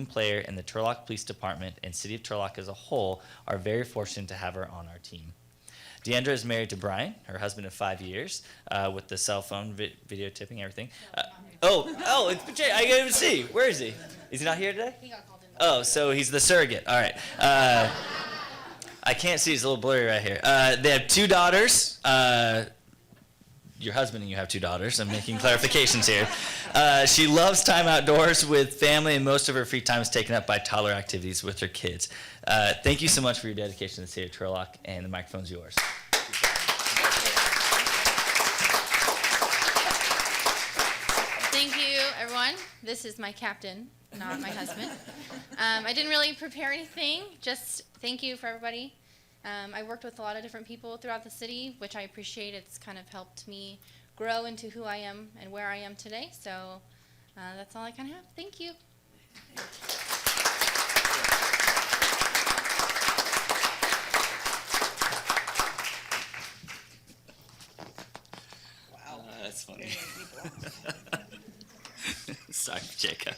player in the Turlock Police Department and City of Turlock as a whole are very fortunate to have her on our team. Deandra is married to Brian, her husband of 5 years, with the cell phone video tipping, everything. It's Jay. I can't even see. Where is he? Is he not here today? He got called in. Oh, so he's the surrogate. All right. I can't see. It's a little blurry right here. They have 2 daughters. Your husband and you have 2 daughters. I'm making clarifications here. She loves time outdoors with family, and most of her free time is taken up by toddler activities with her kids. Thank you so much for your dedication to the city of Turlock, and the microphone's yours. Thank you, everyone. This is my captain, not my husband. I didn't really prepare anything, just thank you for everybody. I worked with a lot of different people throughout the city, which I appreciate. It's kind of helped me grow into who I am and where I am today. So that's all I kind of have. Thank you. Wow, that's funny. Sorry, Jacob.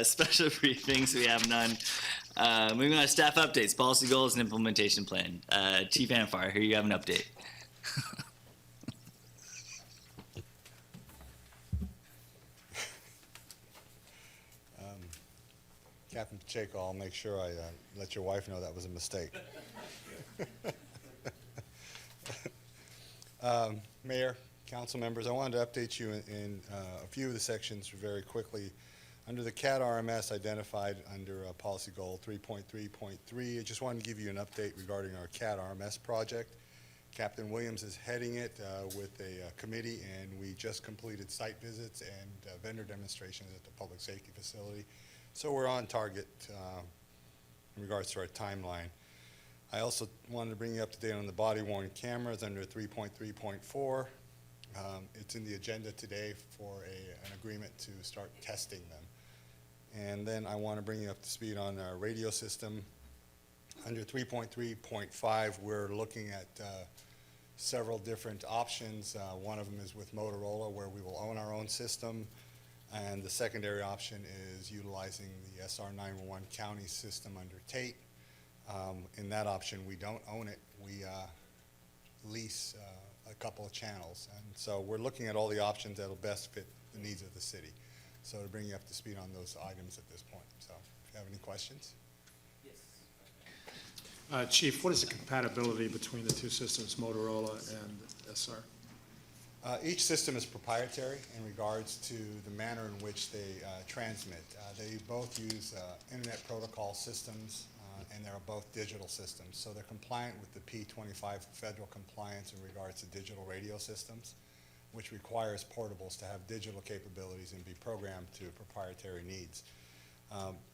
Special briefings, we have none. Moving on to staff updates, policy goals, and implementation plan. Chief Anfire, here you have an update. Captain Pacheco, I'll make sure I let your wife know that was a mistake. Mayor, council members, I wanted to update you in a few of the sections very quickly. Under the CAT RMS identified under policy goal 3.3.3, I just wanted to give you an update regarding our CAT RMS project. Captain Williams is heading it with a committee, and we just completed site visits and vendor demonstrations at the public safety facility. So we're on target in regards to our timeline. I also wanted to bring you up to date on the body-worn cameras under 3.3.4. It's in the agenda today for an agreement to start testing them. And then I want to bring you up to speed on our radio system. Under 3.3.5, we're looking at several different options. One of them is with Motorola, where we will own our own system. And the secondary option is utilizing the SR911 county system under Tate. In that option, we don't own it. We lease a couple of channels. And so we're looking at all the options that will best fit the needs of the city. So to bring you up to speed on those items at this point. So if you have any questions. Yes. Chief, what is the compatibility between the 2 systems, Motorola and SR? Each system is proprietary in regards to the manner in which they transmit. They both use internet protocol systems, and they're both digital systems. So they're compliant with the P25 federal compliance in regards to digital radio systems, which requires portables to have digital capabilities and be programmed to proprietary needs.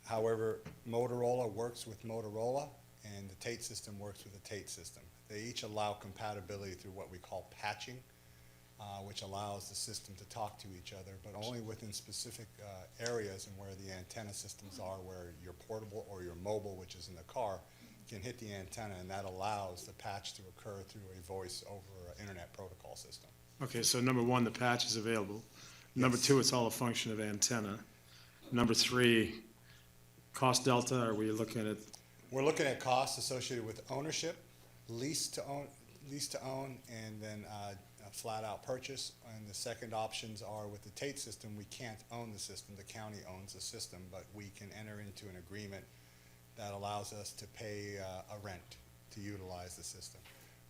However, Motorola works with Motorola, and the Tate system works with the Tate system. They each allow compatibility through what we call patching, which allows the system to talk to each other, but only within specific areas and where the antenna systems are, where your portable or your mobile, which is in the car, can hit the antenna, and that allows the patch to occur through a voice over internet protocol system. Okay, so number 1, the patch is available. Number 2, it's all a function of antenna. Number 3, cost delta, are we looking at? We're looking at costs associated with ownership, lease to own, and then a flat-out purchase. And the second options are with the Tate system, we can't own the system. The county owns the system, but we can enter into an agreement that allows us to pay a rent to utilize the system.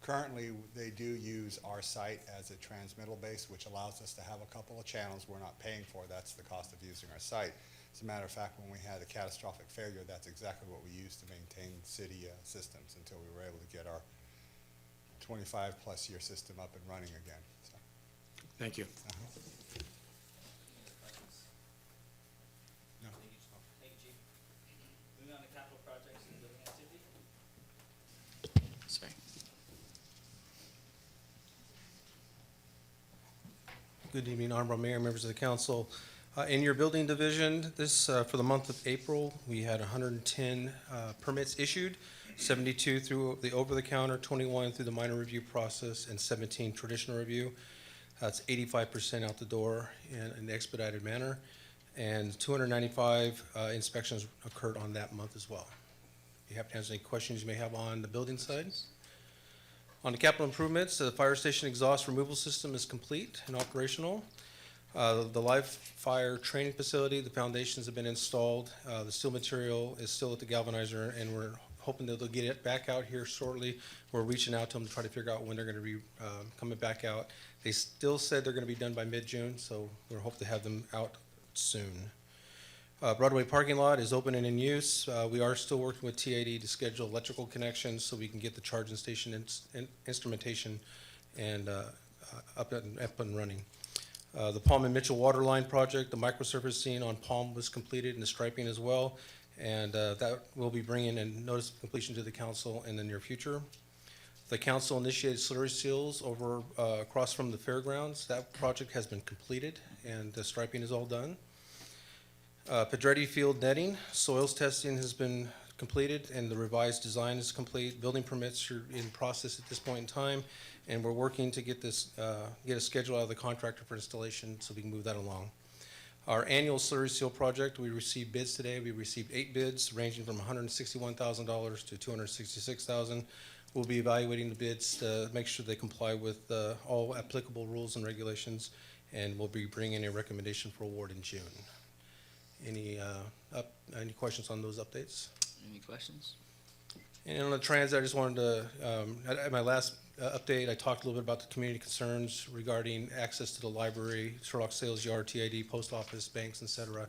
Currently, they do use our site as a transmittal base, which allows us to have a couple of channels we're not paying for. That's the cost of using our site. As a matter of fact, when we had a catastrophic failure, that's exactly what we used to maintain city systems until we were able to get our 25-plus year system up and running again. So. Thank you. No. Thank you, Chief. Moving on to capital projects and building activity. Sorry. Good evening, Honorable Mayor, members of the council. In your building division, this for the month of April, we had 110 permits issued, 72 through the over-the-counter, 21 through the minor review process, and 17 traditional review. That's 85% out the door in an expedited manner. and 295 inspections occurred on that month as well. If you happen to answer any questions you may have on the building side. On the capital improvements, the fire station exhaust removal system is complete and operational. The live fire training facility, the foundations have been installed. The steel material is still at the galvanizer, and we're hoping that they'll get it back out here shortly. We're reaching out to them to try to figure out when they're gonna be coming back out. They still said they're gonna be done by mid-June, so we're hoping to have them out soon. Broadway parking lot is open and in use. We are still working with TAD to schedule electrical connections so we can get the charging station instrumentation and up and running. The Palm and Mitchell water line project, the microsurfacing on Palm was completed and the striping as well. And that will be bringing a notice of completion to the council in the near future. The council initiated slurry seals over across from the fairgrounds. That project has been completed and the striping is all done. Pedretti field netting, soils testing has been completed and the revised design is complete. Building permits are in process at this point in time, and we're working to get this, get a schedule out of the contractor for installation so we can move that along. Our annual slurry seal project, we received bids today. We received 8 bids ranging from $161,000 to $266,000. We'll be evaluating the bids to make sure they comply with all applicable rules and regulations, and we'll be bringing a recommendation for award in June. Any questions on those updates? Any questions? And on the transit, I just wanted to, at my last update, I talked a little bit about the community concerns regarding access to the library, Turlock Sales Yard, TID, post office, banks, et cetera.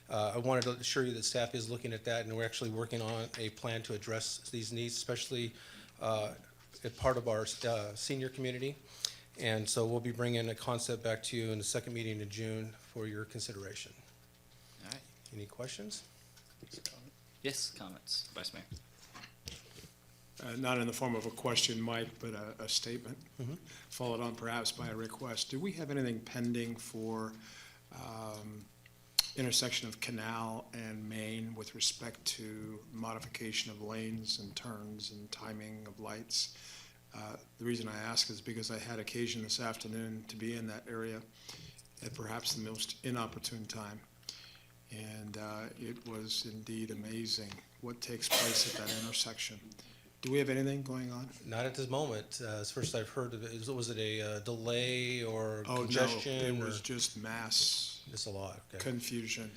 I wanted to assure you that staff is looking at that, and we're actually working on a plan to address these needs, especially as part of our senior community. And so we'll be bringing a concept back to you in the second meeting in June for your consideration. All right. Any questions? Yes, comments, Vice Mayor. Not in the form of a question, Mike, but a statement, followed on perhaps by a request. Do we have anything pending for intersection of Canal and Main with respect to modification of lanes and turns and timing of lights? The reason I ask is because I had occasion this afternoon to be in that area at perhaps the most inopportune time. And it was indeed amazing what takes place at that intersection. Do we have anything going on? Not at this moment. As first I've heard of it, was it a delay or Oh, congestion? no, it or- was just mass It's a lot, okay. confusion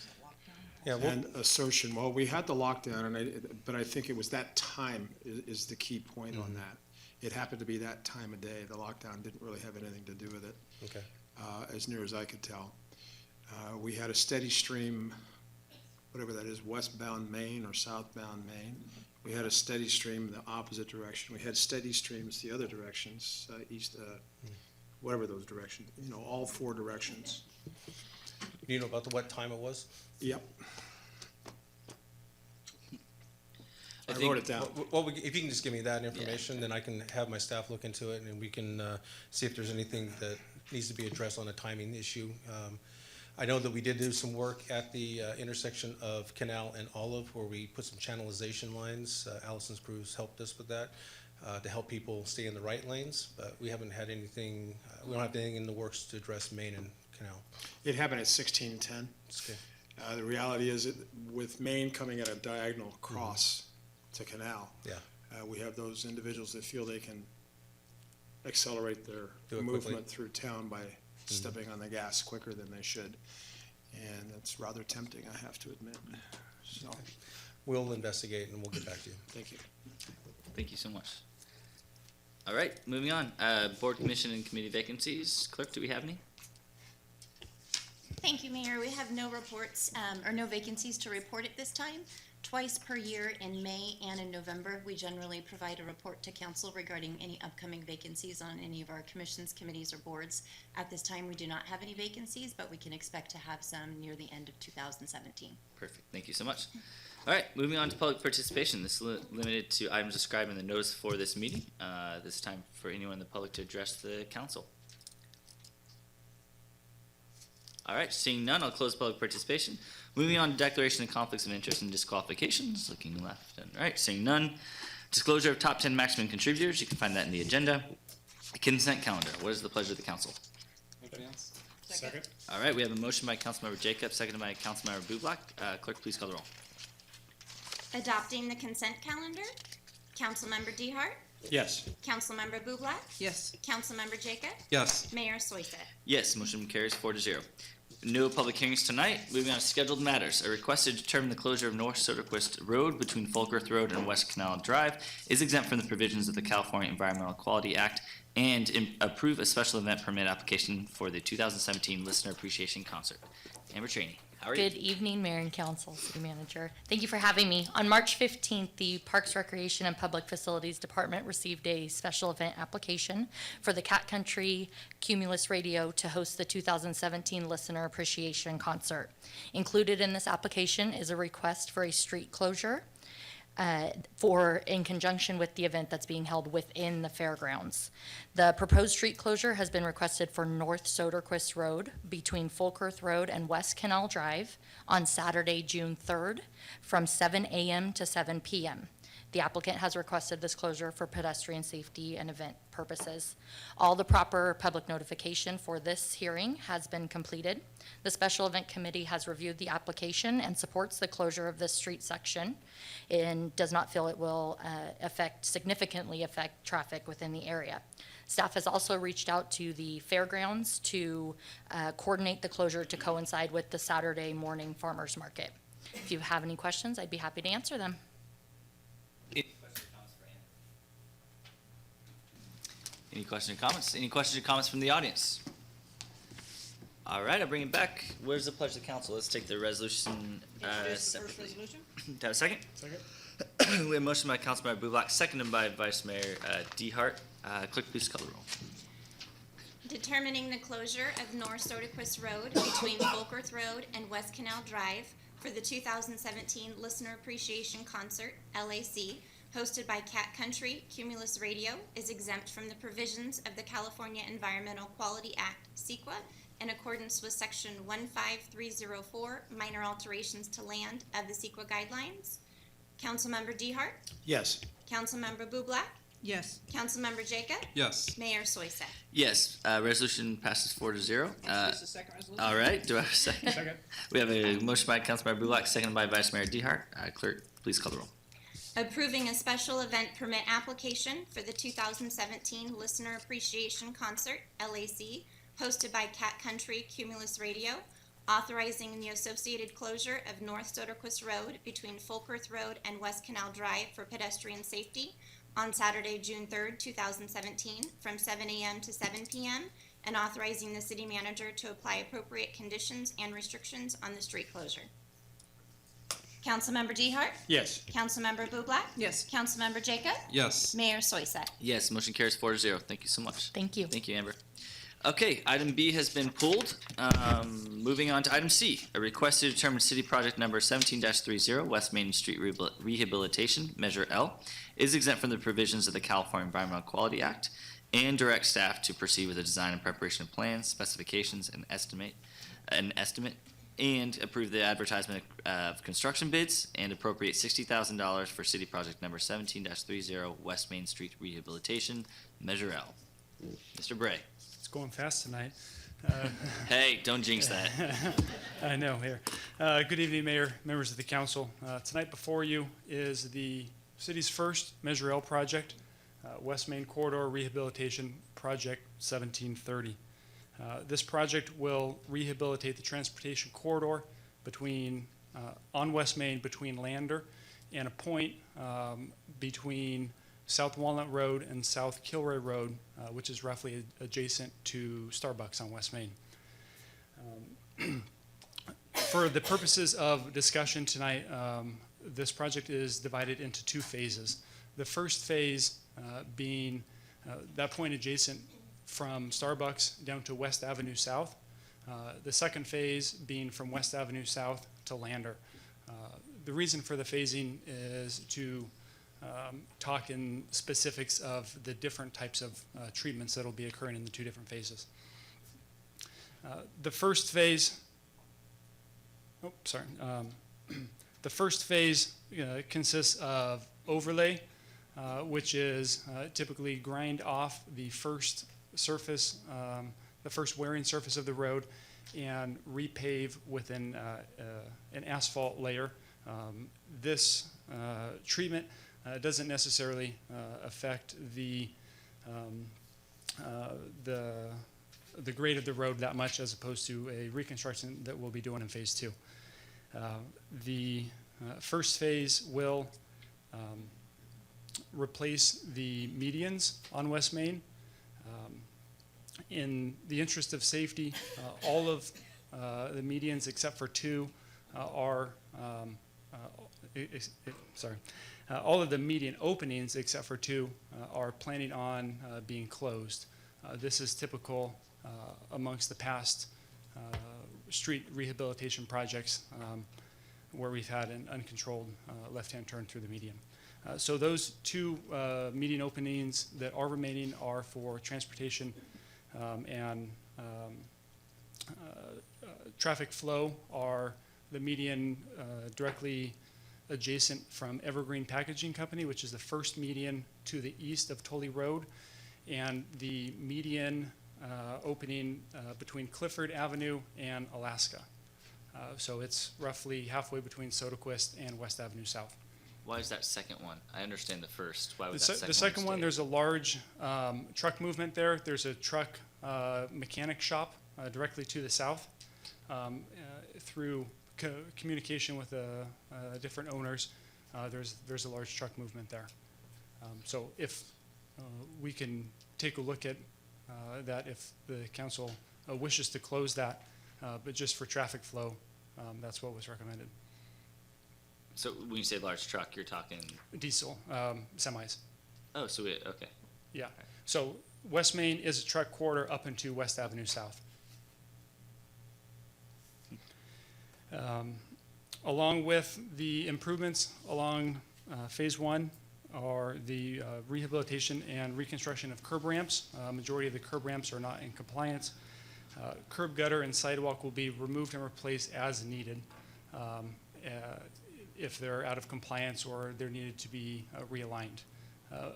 Yeah, well, and assertion. Well, we had the lockdown, but I think it was that time is the key point on that. It happened to be that time of day. The lockdown didn't really have anything to do with it, okay. as near as I could tell. We had a steady stream, whatever that is, westbound Maine or southbound Maine. We had a steady stream in the opposite direction. We had steady streams the other directions, east, whatever those directions, all 4 directions. Do you know about what time it was? Yep. I think- wrote it down. Well, if you can just give me that information, then I can have my staff look into it and we can see if there's anything that needs to be addressed on a timing issue. I know that we did do some work at the intersection of Canal and Olive where we put some channelization lines. Allison's crews helped us with that to help people stay in the right lanes, but we haven't had anything, we don't have anything in the works to address Main and Canal. It happened at 1610. Okay. The reality is that with Maine coming at a diagonal cross to Canal, Yeah. we have those individuals that feel they can accelerate their Do it quickly. movement through town by stepping on the gas quicker than they should. And it's rather tempting, I have to admit. So, We'll investigate and we'll get back to you. thank you. Thank you so much. All right, moving on. Board, commission, and committee vacancies. Clerk, do we have any? Thank you, Mayor. We have no reports or no vacancies to report at this time. Twice per year in May and in November, we generally provide a report to council regarding any upcoming vacancies on any of our commissions, committees, or boards. At this time, we do not have any vacancies, but we can expect to have some near the end of 2017. Perfect. Thank you so much. All right, moving on to public participation. This is limited to items described in the notice for this meeting. This is time for anyone in the public to address the council. All right, seeing none, I'll close public participation. Moving on to declaration of conflicts of interest and disqualifications, looking left and right, seeing none. Disclosure of top 10 maximum contributors, you can find that in the agenda. Consent calendar, what is the pleasure of the council? Second. All right, we have a motion by Councilmember Jacob, seconded by Councilmember Bublak. Clerk, please call the roll. Adopting the consent calendar, Councilmember Dehart, Yes. Councilmember Bublak, Yes. Councilmember Jacob, Yes. Mayor Soisek. Yes, motion carries 4-0. No public hearings tonight. Moving on to scheduled matters. A request to determine the closure of North Soderquist Road between Folkerth Road and West Canal Drive is exempt from the provisions of the California Environmental Quality Act and approve a special event permit application for the 2017 Listener Appreciation Concert. Amber Trainee, how are you? Good evening, Mayor and Council, City Manager. Thank you for having me. On March 15th, the Parks, Recreation, and Public Facilities Department received a special event application for the Cat Country Cumulus Radio to host the 2017 Listener Appreciation Concert. Included in this application is a request for a street closure in conjunction with the event that's being held within the fairgrounds. The proposed street closure has been requested for North Soderquist Road between Folkerth Road and West Canal Drive on Saturday, June 3rd, from 7 a.m. to 7 p.m. The applicant has requested this closure for pedestrian safety and event purposes. All the proper public notification for this hearing has been completed. The Special Event Committee has reviewed the application and supports the closure of this street section and does not feel it will significantly affect traffic within the area. Staff has also reached out to the fairgrounds to coordinate the closure to coincide with the Saturday morning farmers market. If you have any questions, I'd be happy to answer them. Any questions or comments? Any questions or comments from the audience? All right, I'll bring it back. Where's the pledge of the council? Let's take the resolution Introduce the first separately. resolution. Do I have a second? Second. We have a motion by Councilmember Bublak, seconded by Vice Mayor Dehart. Clerk, please call the roll. Determining the closure of North Soderquist Road between Folkerth Road and West Canal Drive for the 2017 Listener Appreciation Concert, LAC, hosted by Cat Country Cumulus Radio, is exempt from the provisions of the California Environmental Quality Act, CEQA, in accordance with Section 15304, minor alterations to land of the CEQA guidelines. Councilmember Dehart, Yes. Councilmember Bublak, Yes. Councilmember Jacob, Yes. Mayor Soisek. Yes, resolution passes 4-0. Introduce the second resolution. All right, do I have a second? Second. We have a motion by Councilmember Bublak, seconded by Vice Mayor Dehart. Clerk, please call the roll. Approving a special event permit application for the 2017 Listener Appreciation Concert, LAC, hosted by Cat Country Cumulus Radio, authorizing the associated closure of North Soderquist Road between Folkerth Road and West Canal Drive for pedestrian safety on Saturday, June 3rd, 2017, from 7 a.m. to 7 p.m., and authorizing the city manager to apply appropriate conditions and restrictions on the street closure. Councilmember Dehart, Yes. Councilmember Bublak, Yes. Councilmember Jacob, Yes. Mayor Soisek. Yes, motion carries 4-0. Thank you so much. Thank you. Thank you, Amber. Okay, item B has been pulled. Moving on to item C, a request to determine city project number 17-30, West Main Street Rehabilitation, Measure L, is exempt from the provisions of the California Environmental Quality Act and direct staff to proceed with the design and preparation of plans, specifications, and estimate, and approve the advertisement of construction bids and appropriate $60,000 for city project number 17-30, West Main Street Rehabilitation, Measure L. Mr. Bray. It's going fast tonight. Hey, don't jinx that. I know, here. Good evening, Mayor, members of the council. Tonight before you is the city's first Measure L project, West Main Corridor Rehabilitation Project 1730. This project will rehabilitate the transportation corridor between, on West Main between Lander and a point between South Walnut Road and South Kilroy Road, which is roughly adjacent to Starbucks on West Main. For the purposes of discussion tonight, this project is divided into two phases. The first phase being that point adjacent from Starbucks down to West Avenue South. The second phase being from West Avenue South to Lander. The reason for the phasing is to talk in specifics of the different types of treatments that will be occurring in the two different phases. The first phase, the first phase consists of overlay, which is typically grind off the first surface the first wearing surface of the road and repave with an asphalt layer. This treatment doesn't necessarily affect the grade of the road that much, as opposed to a reconstruction that we'll be doing in phase 2. The first phase will replace the medians on West Main. In the interest of safety, all of the medians except for 2 are all of the median openings except for 2 are planning on being closed. This is typical amongst the past street rehabilitation projects where we've had an uncontrolled left-hand turn through the median. So those 2 median openings that are remaining are for transportation and traffic flow. Are the median directly adjacent from Evergreen Packaging Company, which is the first median to the east of Tully Road, and the median opening between Clifford Avenue and Alaska. So it's roughly halfway between Soderquist and West Avenue South. Why is that second one? I understand the first. Why would The second one, there's a large truck movement there. There's a truck mechanic shop directly to the south. Through communication with different owners, there's a large truck movement there. So if we can take a look at that, if the council wishes to close that, but just for traffic flow, that's what was recommended. So when you say large truck, you're talking. Diesel semis. Oh, so okay. Yeah. So West Main is a truck corridor up into West Avenue South. Along with the improvements along phase 1 are the rehabilitation and reconstruction of curb ramps. Majority of the curb ramps are not in compliance. Curb gutter and sidewalk will be removed and replaced as needed if they're out of compliance or they're needed to be realigned.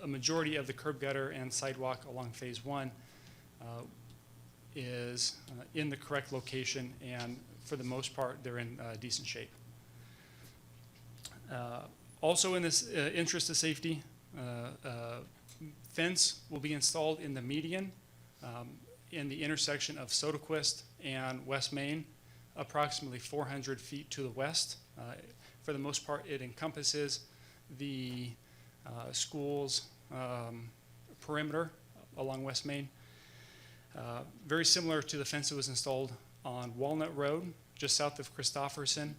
A majority of the curb gutter and sidewalk along phase 1 is in the correct location, and for the most part, they're in decent shape. Also in this interest of safety, fence will be installed in the median in the intersection of Soderquist and West Main, approximately 400 feet to the west. For the most part, it encompasses the school's perimeter along West Main. Very similar to the fence that was installed on Walnut Road, just south of Christopherson.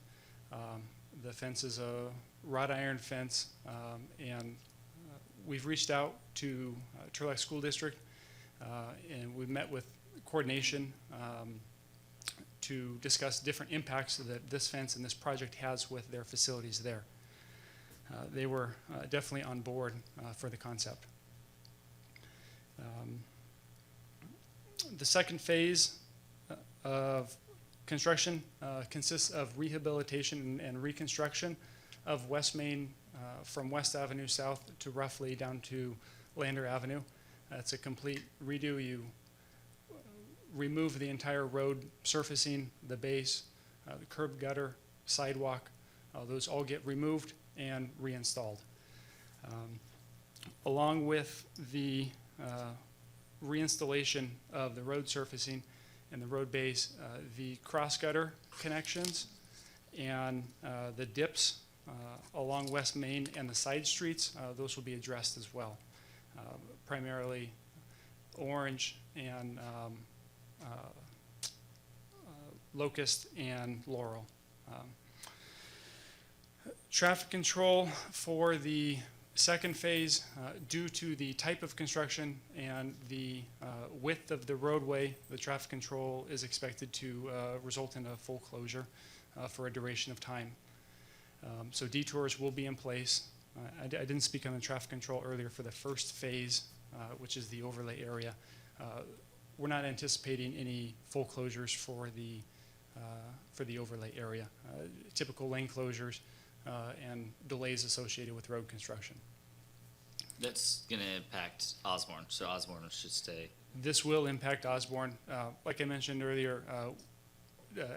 The fence is a wrought iron fence, and we've reached out to Turlock School District, and we've met with coordination to discuss different impacts that this fence and this project has with their facilities there. They were definitely on board for the concept. The second phase of construction consists of rehabilitation and reconstruction of West Main from West Avenue South to roughly down to Lander Avenue. It's a complete redo. You remove the entire road surfacing, the base, the curb gutter, sidewalk. Those all get removed and reinstalled. Along with the reinstallation of the road surfacing and the road base, the cross gutter connections and the dips along West Main and the side streets, those will be addressed as well. Primarily Orange and Locust and Laurel. Traffic control for the second phase, due to the type of construction and the width of the roadway, the traffic control is expected to result in a full closure for a duration of time. So detours will be in place. I didn't speak on the traffic control earlier for the first phase, which is the overlay area. We're not anticipating any full closures for the overlay area. Typical lane closures and delays associated with road construction. That's going to impact Osborne, so Osborne should stay This will impact Osborne. Like I mentioned earlier,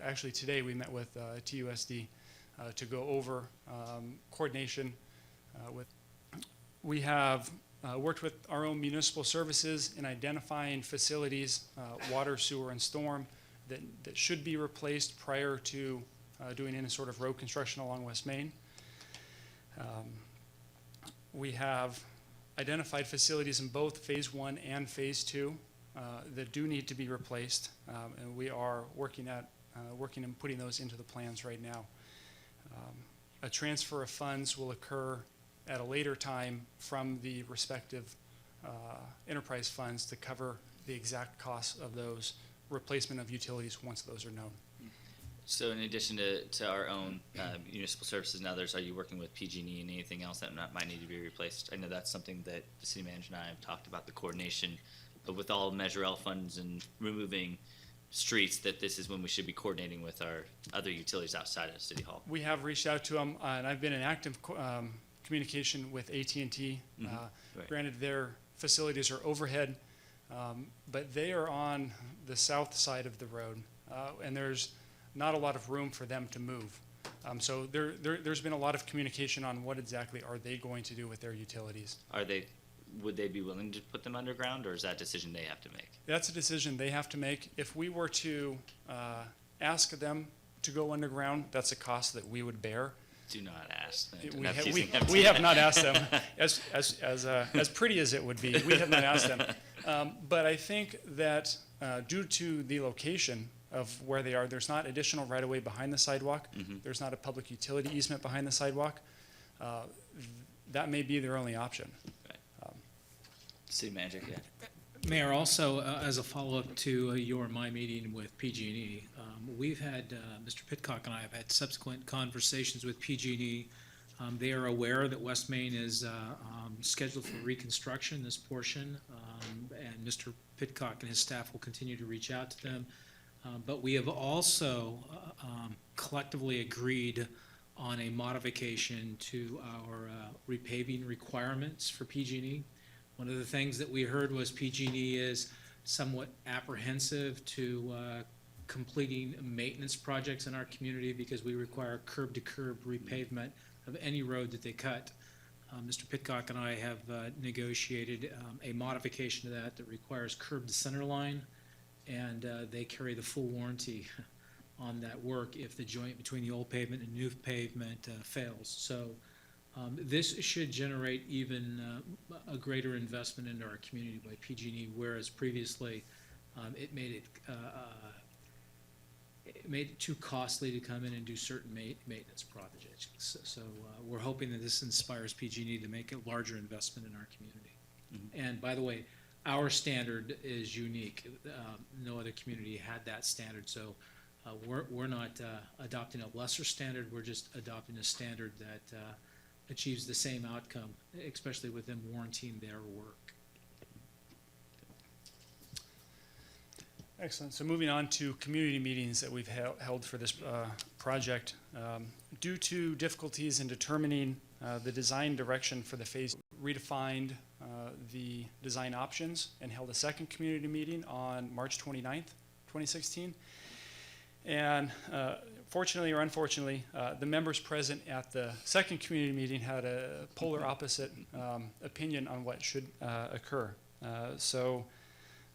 actually today we met with TUSD to go over coordination with. We have worked with our own municipal services in identifying facilities, water, sewer, and storm, that should be replaced prior to doing any sort of road construction along West Main. We have identified facilities in both Phase 1 and Phase 2 that do need to be replaced, and we are working and putting those into the plans right now. A transfer of funds will occur at a later time from the respective enterprise funds to cover the exact costs of those replacement of utilities once those are known. So in addition to our own municipal services and others, are you working with PG&E and anything else that might need to be replaced? I know that's something that the city manager and I have talked about, the coordination, but with all Measure L funds and removing streets, that this is when we should be coordinating with our other utilities outside of City Hall. We have reached out to them, and I've been in active communication with AT&T. Right. Granted, their facilities are overhead, but they are on the south side of the road, and there's not a lot of room for them to move. So there's been a lot of communication on what exactly are they going to do with their utilities. Would they be willing to put them underground, or is that a decision they have to make? That's a decision they have to make. If we were to ask them to go underground, that's a cost that we would bear. Do not ask. We have not asked them, as pretty as it would be, we have not asked them. But I think that due to the location of where they are, there's not additional right-of-way behind the sidewalk. There's not a public utility easement behind the sidewalk. That may be their only option. City manager, yeah. Mayor, also, as a follow-up to your and my meeting with PG&E, we've had, Mr. Pitcock and I have had subsequent conversations with PG&E. They are aware that West Main is scheduled for reconstruction, this portion, and Mr. Pitcock and his staff will continue to reach out to them. But we have also collectively agreed on a modification to our repaving requirements for PG&E. One of the things that we heard was PG&E is somewhat apprehensive to completing maintenance projects in our community because we require curb-to-curb repavement of any road that they cut. Mr. Pitcock and I have negotiated a modification to that requires curb to center line, and they carry the full warranty on that work if the joint between the old pavement and new pavement fails. So this should generate even a greater investment into our community by PG&E, whereas previously it made it too costly to come in and do certain maintenance projects. So we're hoping that this inspires PG&E to make a larger investment in our community. And by the way, our standard is unique. No other community had that standard, so we're not adopting a lesser standard. We're just adopting a standard that achieves the same outcome, especially with them warranting their work. Excellent. So moving on to community meetings that we've held for this project. Due to difficulties in determining the design direction for the phase, redefined the design options and held a second community meeting on March 29th, 2016. And fortunately or unfortunately, the members present at the second community meeting had a polar opposite opinion on what should occur. So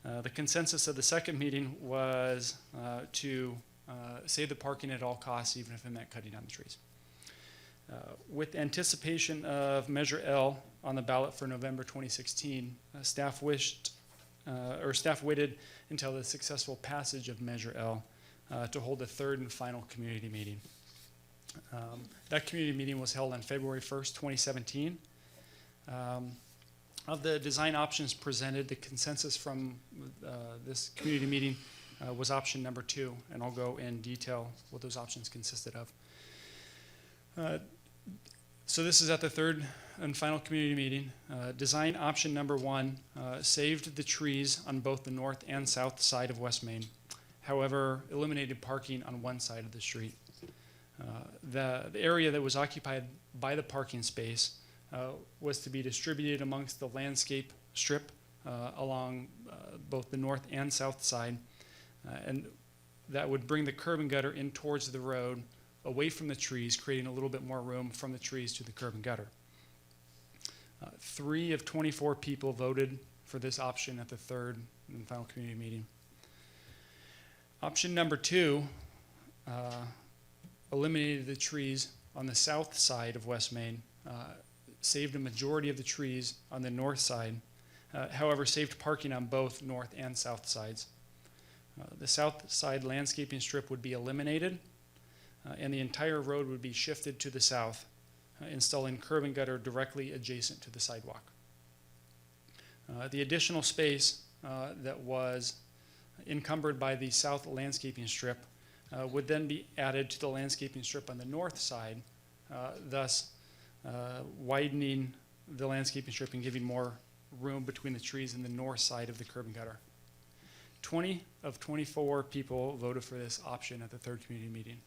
the consensus of the second meeting was to save the parking at all costs, even if it meant cutting down the trees. With anticipation of Measure L on the ballot for November 2016, staff waited until the successful passage of Measure L to hold a third and final community meeting. That community meeting was held on February 1st, 2017. Of the design options presented, the consensus from this community meeting was option number 2, and I'll go in detail what those options consisted of. So this is at the third and final community meeting. Design option number 1 saved the trees on both the north and south side of West Main. However, eliminated parking on one side of the street. The area that was occupied by the parking space was to be distributed amongst the landscape strip along both the north and south side. And that would bring the curb and gutter in towards the road, away from the trees, creating a little bit more room from the trees to the curb and gutter. 3 of 24 people voted for this option at the third and final community meeting. Option number 2 eliminated the trees on the south side of West Main, saved a majority of the trees on the north side, however, saved parking on both north and south sides. The south side landscaping strip would be eliminated, and the entire road would be shifted to the south, installing curb and gutter directly adjacent to the sidewalk. The additional space that was encumbered by the south landscaping strip would then be added to the landscaping strip on the north side, thus widening the landscaping strip and giving more room between the trees and the north side of the curb and gutter. 20 of 24 people voted for this option at the third community meeting.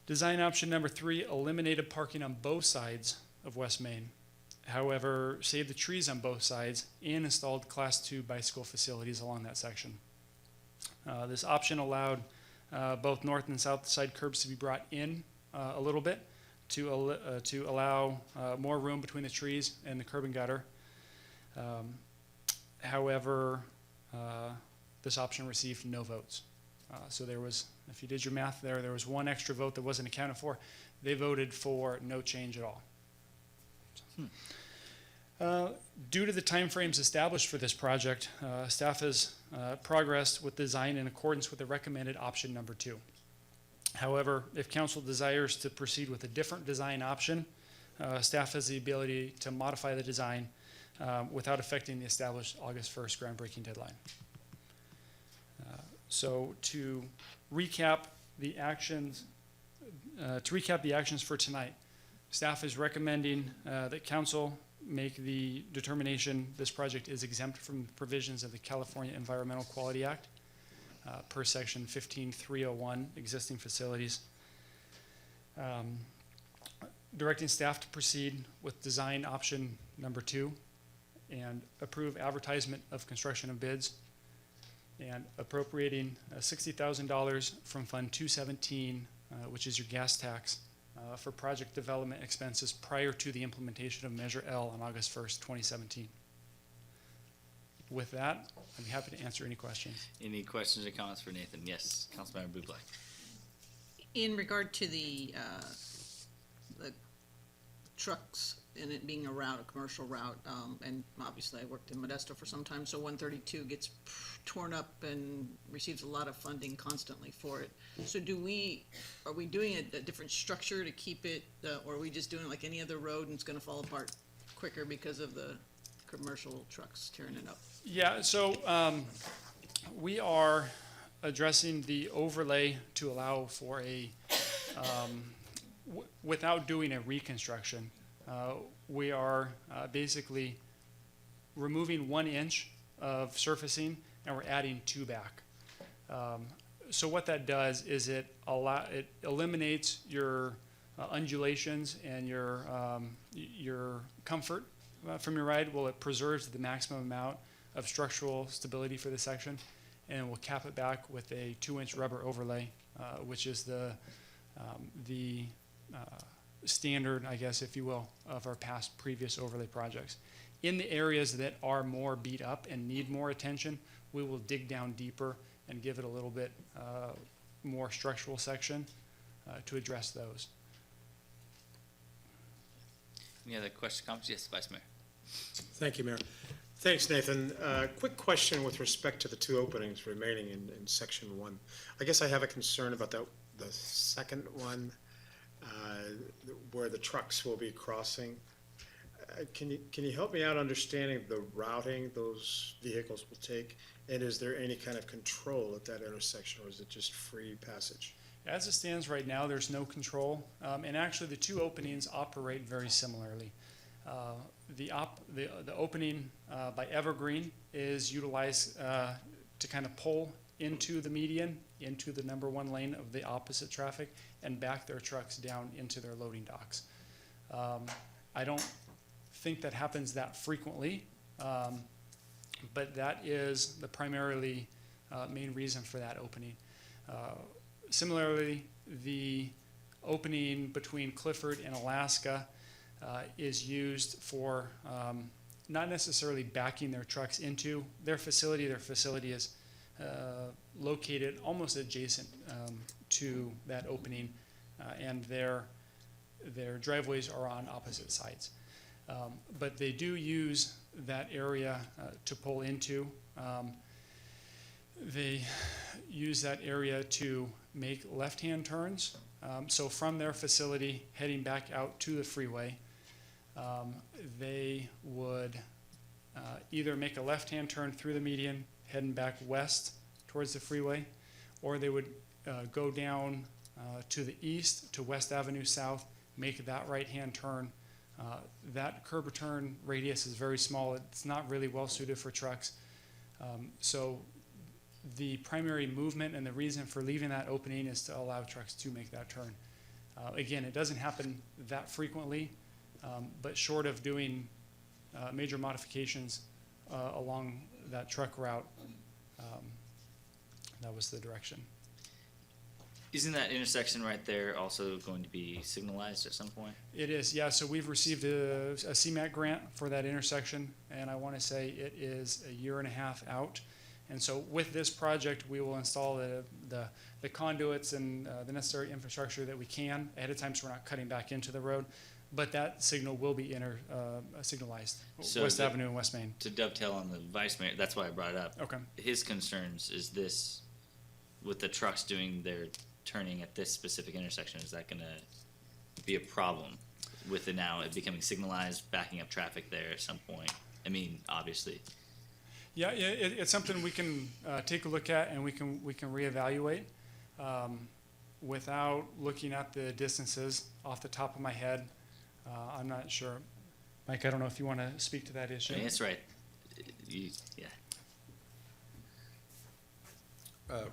Design option number 3 eliminated parking on both sides of West Main. However, saved the trees on both sides and installed Class 2 bicycle facilities along that section. This option allowed both north and south side curbs to be brought in a little bit to allow more room between the trees and the curb and gutter. However, this option received no votes. So there was, if you did your math there was 1 extra vote that wasn't accounted for. They voted for no change at all. Due to the timeframes established for this project, staff has progressed with design in accordance with the recommended option number 2. However, if council desires to proceed with a different design option, staff has the ability to modify the design without affecting the established August 1st groundbreaking deadline. So to recap the actions for tonight, staff is recommending that council make the determination this project is exempt from the provisions of the California Environmental Quality Act per section 15301, existing facilities. Directing staff to proceed with design option number 2 and approve advertisement of construction of bids, and appropriating $60,000 from Fund 217, which is your gas tax, for project development expenses prior to the implementation of Measure L on August 1st, 2017. With that, I'd be happy to answer any questions. Any questions or comments for Nathan? Yes, Councilmember Bublé. In regard to the trucks and it being a route, a commercial route, and obviously I worked in Modesto for some time, so 132 gets torn up and receives a lot of funding constantly for it. So are we doing a different structure to keep it, or are we just doing it like any other road and it's gonna fall apart quicker because of the commercial trucks tearing it up? Yeah, so we are addressing the overlay to allow for a, without doing a reconstruction. We are basically removing 1 inch of surfacing and we're adding 2 back. So what that does is it eliminates your undulations and your comfort from your ride. Well, it preserves the maximum amount of structural stability for this section, and we'll cap it back with a 2-inch rubber overlay, which is the standard, I guess, if you will, of our previous overlay projects. In the areas that are more beat up and need more attention, we will dig down deeper and give it a little bit more structural section to address those. Any other questions, comments? Yes, Vice Mayor. Thank you, Mayor. Thanks, Nathan. Quick question with respect to the 2 openings remaining in section 1. I guess I have a concern about the second one, where the trucks will be crossing. Can you help me out understanding the routing those vehicles will take? And is there any kind of control at that intersection, or is it just free passage? As it stands right now, there's no control, and actually the 2 openings operate very similarly. The opening by Evergreen is utilized to kind of pull into the median, into the number 1 lane of the opposite traffic, and back their trucks down into their loading docks. I don't think that happens that frequently, But that is the primarily main reason for that opening. Similarly, the opening between Clifford and Alaska is used for not necessarily backing their trucks into their facility. Their facility is located almost adjacent to that opening, and their driveways are on opposite sides. But they do use that area to pull into. They use that area to make left-hand turns. So from their facility, heading back out to the freeway, they would either make a left-hand turn through the median, heading back west towards the freeway, or they would go down to the east to West Avenue South, make that right-hand turn. That curb return radius is very small. It's not really well suited for trucks. So the primary movement and the reason for leaving that opening is to allow trucks to make that turn. Again, it doesn't happen that frequently, but short of doing major modifications along that truck route, that was the direction. Isn't that intersection right there also going to be signalized at some point? It is, yeah. So we've received a CMAQ grant for that intersection, and I want to say it is a year and a half out. And so with this project, we will install the conduits and the necessary infrastructure that we can ahead of time, so we're not cutting back into the road. But that signal will be signalized, So West Avenue and West Main. To dovetail on the vice mayor, that's why I brought it up. Okay. His concerns is this, with the trucks doing their turning at this specific intersection, is that gonna be a problem with it now it becoming signalized, backing up traffic there at some point? I mean, obviously. Yeah, it's something we can take a look at, and we can reevaluate without looking at the distances off the top of my head. I'm not sure. Mike, I don't know if you want to speak to that issue. I mean, that's right. Yeah.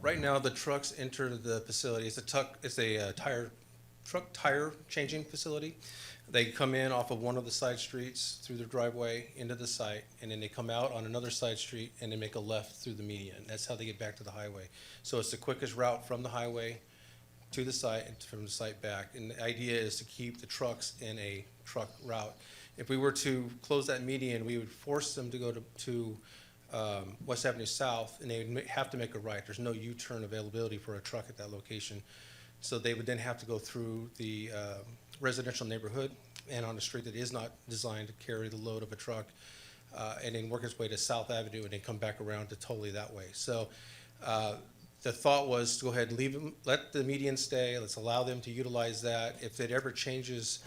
Right now, the trucks enter the facility. It's a truck tire changing facility. They come in off of one of the side streets through their driveway into the site, and then they come out on another side street and they make a left through the median. That's how they get back to the highway. So it's the quickest route from the highway to the site and from the site back. And the idea is to keep the trucks in a truck route. If we were to close that median, we would force them to go to West Avenue South, and they would have to make a right. There's no U-turn availability for a truck at that location. So they would then have to go through the residential neighborhood and on a street that is not designed to carry the load of a truck, and then work its way to South Avenue and then come back around to totally that way. So the thought was to go ahead and leave them, let the median stay, let's allow them to utilize that. If it ever changes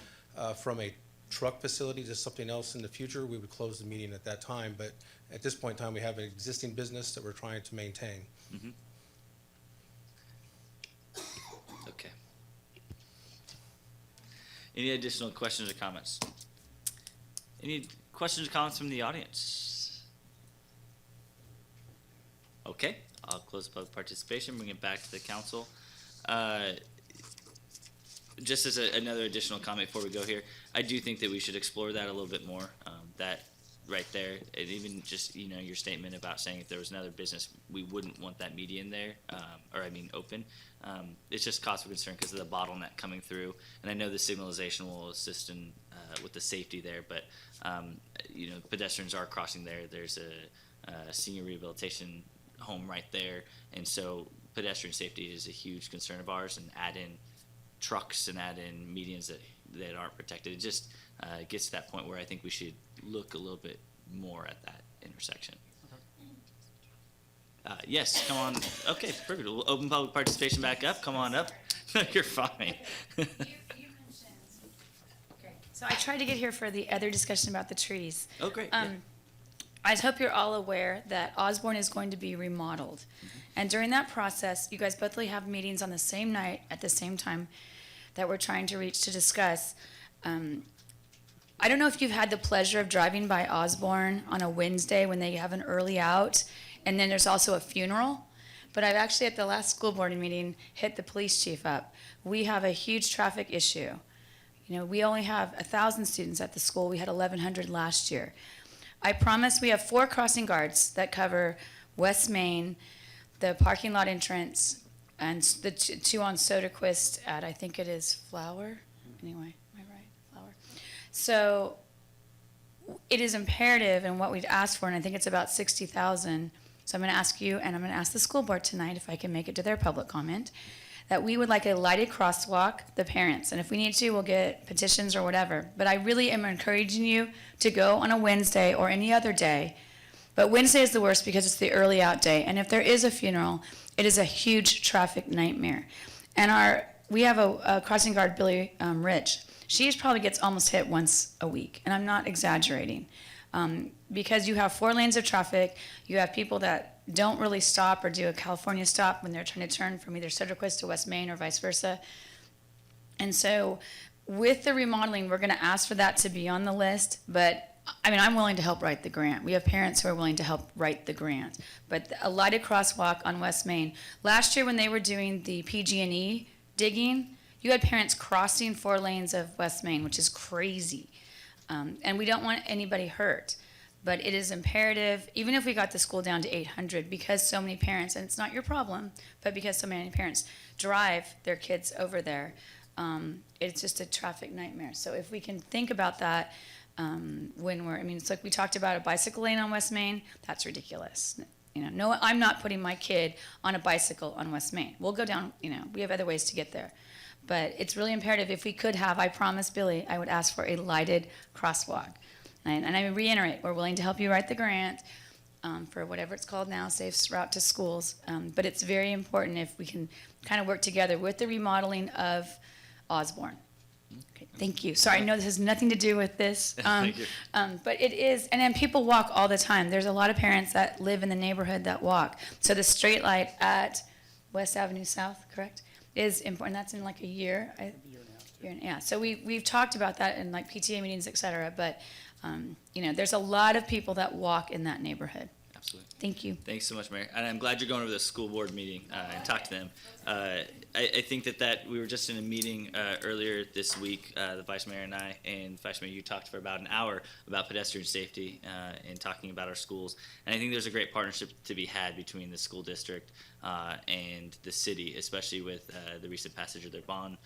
from a truck facility to something else in the future, we would close the median at that time. But at this point in time, we have an existing business that we're trying to maintain. Mm-hmm. Okay. Any additional questions or comments? Any questions or comments from the audience? Okay, I'll close public participation, bring it back to the council. Just as another additional comment before we go here, I do think that we should explore that a little bit more. That right there, and even just, your statement about saying if there was another business, we wouldn't want that median there, open. It's just cause for concern because of the bottleneck coming through. And I know the signalization will assist in, with the safety there, but, pedestrians are crossing there. There's a senior rehabilitation home right there. And so pedestrian safety is a huge concern of ours, and add in trucks and add in medians that aren't protected. It just gets to that point where I think we should look a little bit more at that intersection. Yes, come on. Okay, perfect. We'll open public participation back up. Come on up. You're fine. So I tried to get here for the other discussion about the trees. Oh, great. Yeah. I hope you're all aware that Osborne is going to be remodeled. And during that process, you guys both have meetings on the same night at the same time that we're trying to reach to discuss. I don't know if you've had the pleasure of driving by Osborne on a Wednesday when they have an early out, and then there's also a funeral. But I've actually, at the last school board meeting, hit the police chief up. We have a huge traffic issue. We only have 1,000 students at the school. We had 1,100 last year. I promise we have 4 crossing guards that cover West Main, the parking lot entrance, and the 2 on Soderquist at, I think it is Flower? Anyway, am I right? Flower. So it is imperative in what we'd asked for, and I think it's about 60,000. So I'm going to ask you, and I'm going to ask the school board tonight if I can make it to their public comment, that we would like a lighted crosswalk, the parents, and if we need to, we'll get petitions or whatever. But I really am encouraging you to go on a Wednesday or any other day. But Wednesday is the worst because it's the early out day, and if there is a funeral, it is a huge traffic nightmare. And we have a crossing guard, Billy Rich. She probably gets almost hit once a week, and I'm not exaggerating. Because you have 4 lanes of traffic, you have people that don't really stop or do a California stop when they're trying to turn from either Soderquist to West Main or vice versa. And so with the remodeling, we're gonna ask for that to be on the list, but I mean, I'm willing to help write the grant. We have parents who are willing to help write the grant. But a lighted crosswalk on West Main. Last year when they were doing the PG&E digging, you had parents crossing 4 lanes of West Main, which is crazy. And we don't want anybody hurt. But it is imperative, even if we got the school down to 800, because so many parents, and it's not your problem, but because so many parents drive their kids over there, it's just a traffic nightmare. So if we can think about that it's like we talked about a bicycle lane on West Main, that's ridiculous. No, I'm not putting my kid on a bicycle on West Main. We'll go down, we have other ways to get there. But it's really imperative, if we could have, I promised Billy, I would ask for a lighted crosswalk. And I reiterate, we're willing to help you write the grant for whatever it's called now, Safe Route to Schools. But it's very important if we can kind of work together with the remodeling of Osborne. Okay, thank you. Sorry, I know this has nothing to do with this. Thank you. But it is, and then people walk all the time. There's a lot of parents that live in the neighborhood that walk. So the straight light at West Avenue South, correct, is important. That's in like a year. Yeah, so we've talked about that in like PTA meetings, et cetera, but there's a lot of people that walk in that neighborhood. Absolutely. Thank you. Thanks so much, Mary. And I'm glad you're going over the school board meeting and talk to them. I think that we were just in a meeting earlier this week, the Vice Mayor and I, and Vice Mayor, you talked for about an hour about pedestrian safety and talking about our schools. And I think there's a great partnership to be had between the school district and the city, especially with the recent passage of their bond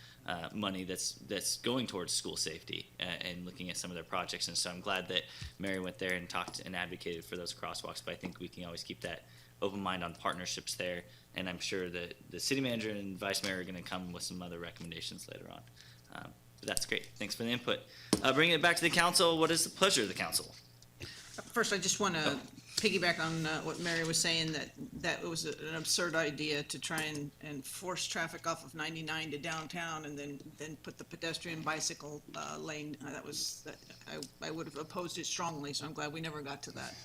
money that's going towards school safety and looking at some of their projects. And so I'm glad that Mary went there and talked and advocated for those crosswalks, but I think we can always keep that open mind on partnerships there. And I'm sure that the city manager and vice mayor are going to come with some other recommendations later on. But that's great. Thanks for the input. Bringing it back to the council, what is the pleasure of the council? First, I just want to piggyback on what Mary was saying, that it was an absurd idea to try and force traffic off of 99 to downtown and then put the pedestrian bicycle lane. I would have opposed it strongly, so I'm glad we never got to that.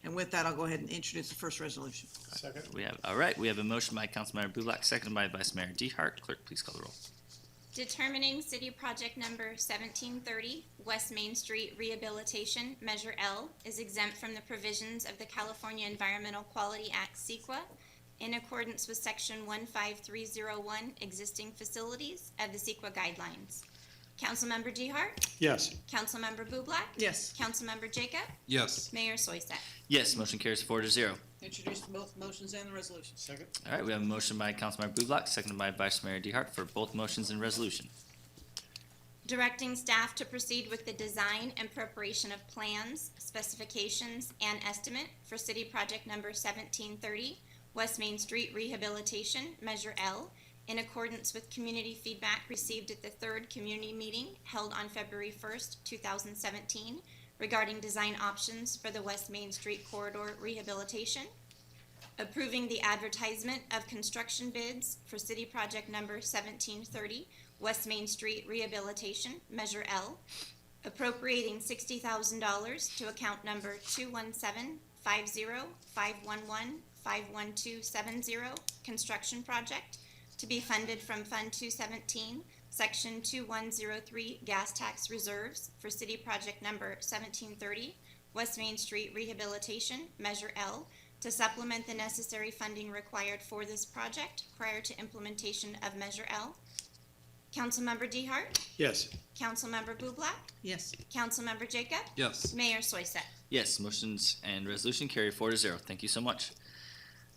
And with that, I'll go ahead and introduce the first resolution. Second. We have a motion by Councilmember Bublak, seconded by Vice Mayor Dehart. Clerk, please call the roll. Determining city project number 1730, West Main Street Rehabilitation, Measure L, is exempt from the provisions of the California Environmental Quality Act, CEQA, in accordance with section 15301, existing facilities of the CEQA guidelines. Councilmember Dehart? Yes. Councilmember Bublak? Yes. Councilmember Jacob? Yes. Mayor Soisek? Yes, motion carries 4-0. Introduce both motions and the resolution. Second. All right, we have a motion by Councilmember Bublak, seconded by Vice Mayor Dehart for both motions and resolution. Directing staff to proceed with the design and preparation of plans, specifications, and estimate for city project number 1730, West Main Street Rehabilitation, Measure L, in accordance with community feedback received at the third community meeting held on February 1st, 2017, regarding design options for the West Main Street corridor rehabilitation. Approving the advertisement of construction bids for city project number 1730, West Main Street Rehabilitation, Measure L. Appropriating $60,000 to account number 217-50-511-51270, construction project, to be funded from Fund 217, Section 2103, Gas Tax Reserves for City Project Number 1730, West Main Street Rehabilitation, Measure L, to supplement the necessary funding required for this project prior to implementation of Measure L. Councilmember DeHart, Yes. Councilmember Bublak, Yes. Councilmember Jacob, Yes. Mayor Soisek. Yes, motions and resolution carry 4-0. Thank you so much.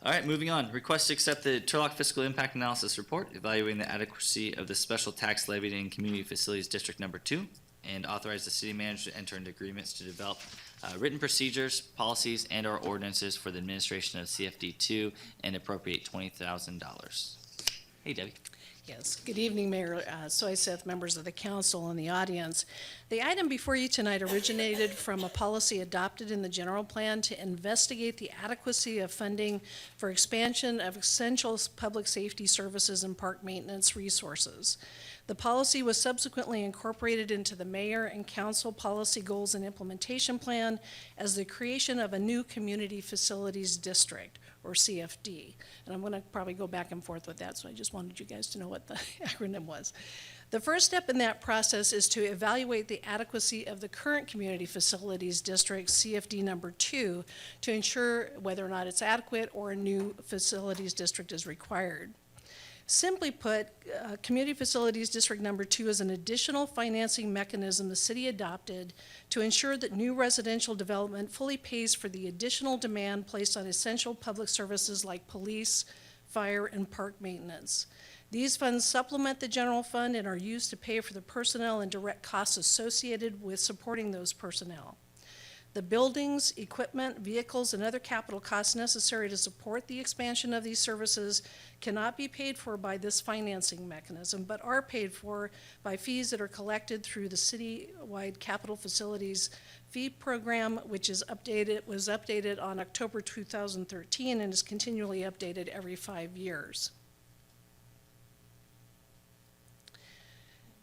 All right, moving on. Request to accept the Turlock Fiscal Impact Analysis Report evaluating the adequacy of the special tax levied in Community Facilities District Number 2 and authorize the city manager to enter into agreements to develop written procedures, policies, and/or ordinances for the administration of CFD2 and appropriate $20,000. Hey, Debbie. Yes, good evening, Mayor Soiseth, members of the council and the audience. The item before you tonight originated from a policy adopted in the general plan to investigate the adequacy of funding for expansion of essential public safety services and park maintenance resources. The policy was subsequently incorporated into the mayor and council policy goals and implementation plan as the creation of a new community facilities district, or CFD. And I'm going to probably go back and forth with that, so I just wanted you guys to know what the acronym was. The first step in that process is to evaluate the adequacy of the current community facilities district, CFD number 2, to ensure whether or not it's adequate or a new facilities district is required. Simply put, Community Facilities District Number 2 is an additional financing mechanism the city adopted to ensure that new residential development fully pays for the additional demand placed on essential public services like police, fire, and park maintenance. These funds supplement the general fund and are used to pay for the personnel and direct costs associated with supporting those personnel. The buildings, equipment, vehicles, and other capital costs necessary to support the expansion of these services cannot be paid for by this financing mechanism, but are paid for by fees that are collected through the citywide capital facilities fee program, which was updated on October 2013 and is continually updated every 5 years.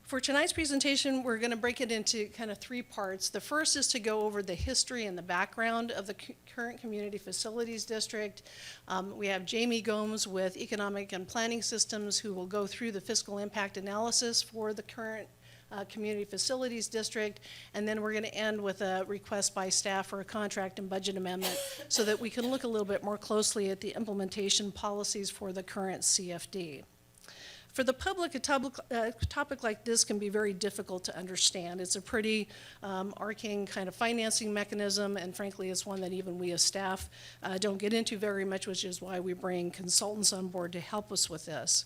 For tonight's presentation, we're going to break it into kind of 3 parts. The first is to go over the history and the background of the current Community Facilities District. We have Jamie Gomes with Economic and Planning Systems who will go through the fiscal impact analysis for the current Community Facilities District, and then we're going to end with a request by staff for a contract and budget amendment so that we can look a little bit more closely at the implementation policies for the current CFD. For the public, a topic like this can be very difficult to understand. It's a pretty arcane kind of financing mechanism, and frankly, it's one that even we as staff don't get into very much, which is why we bring consultants on board to help us with this.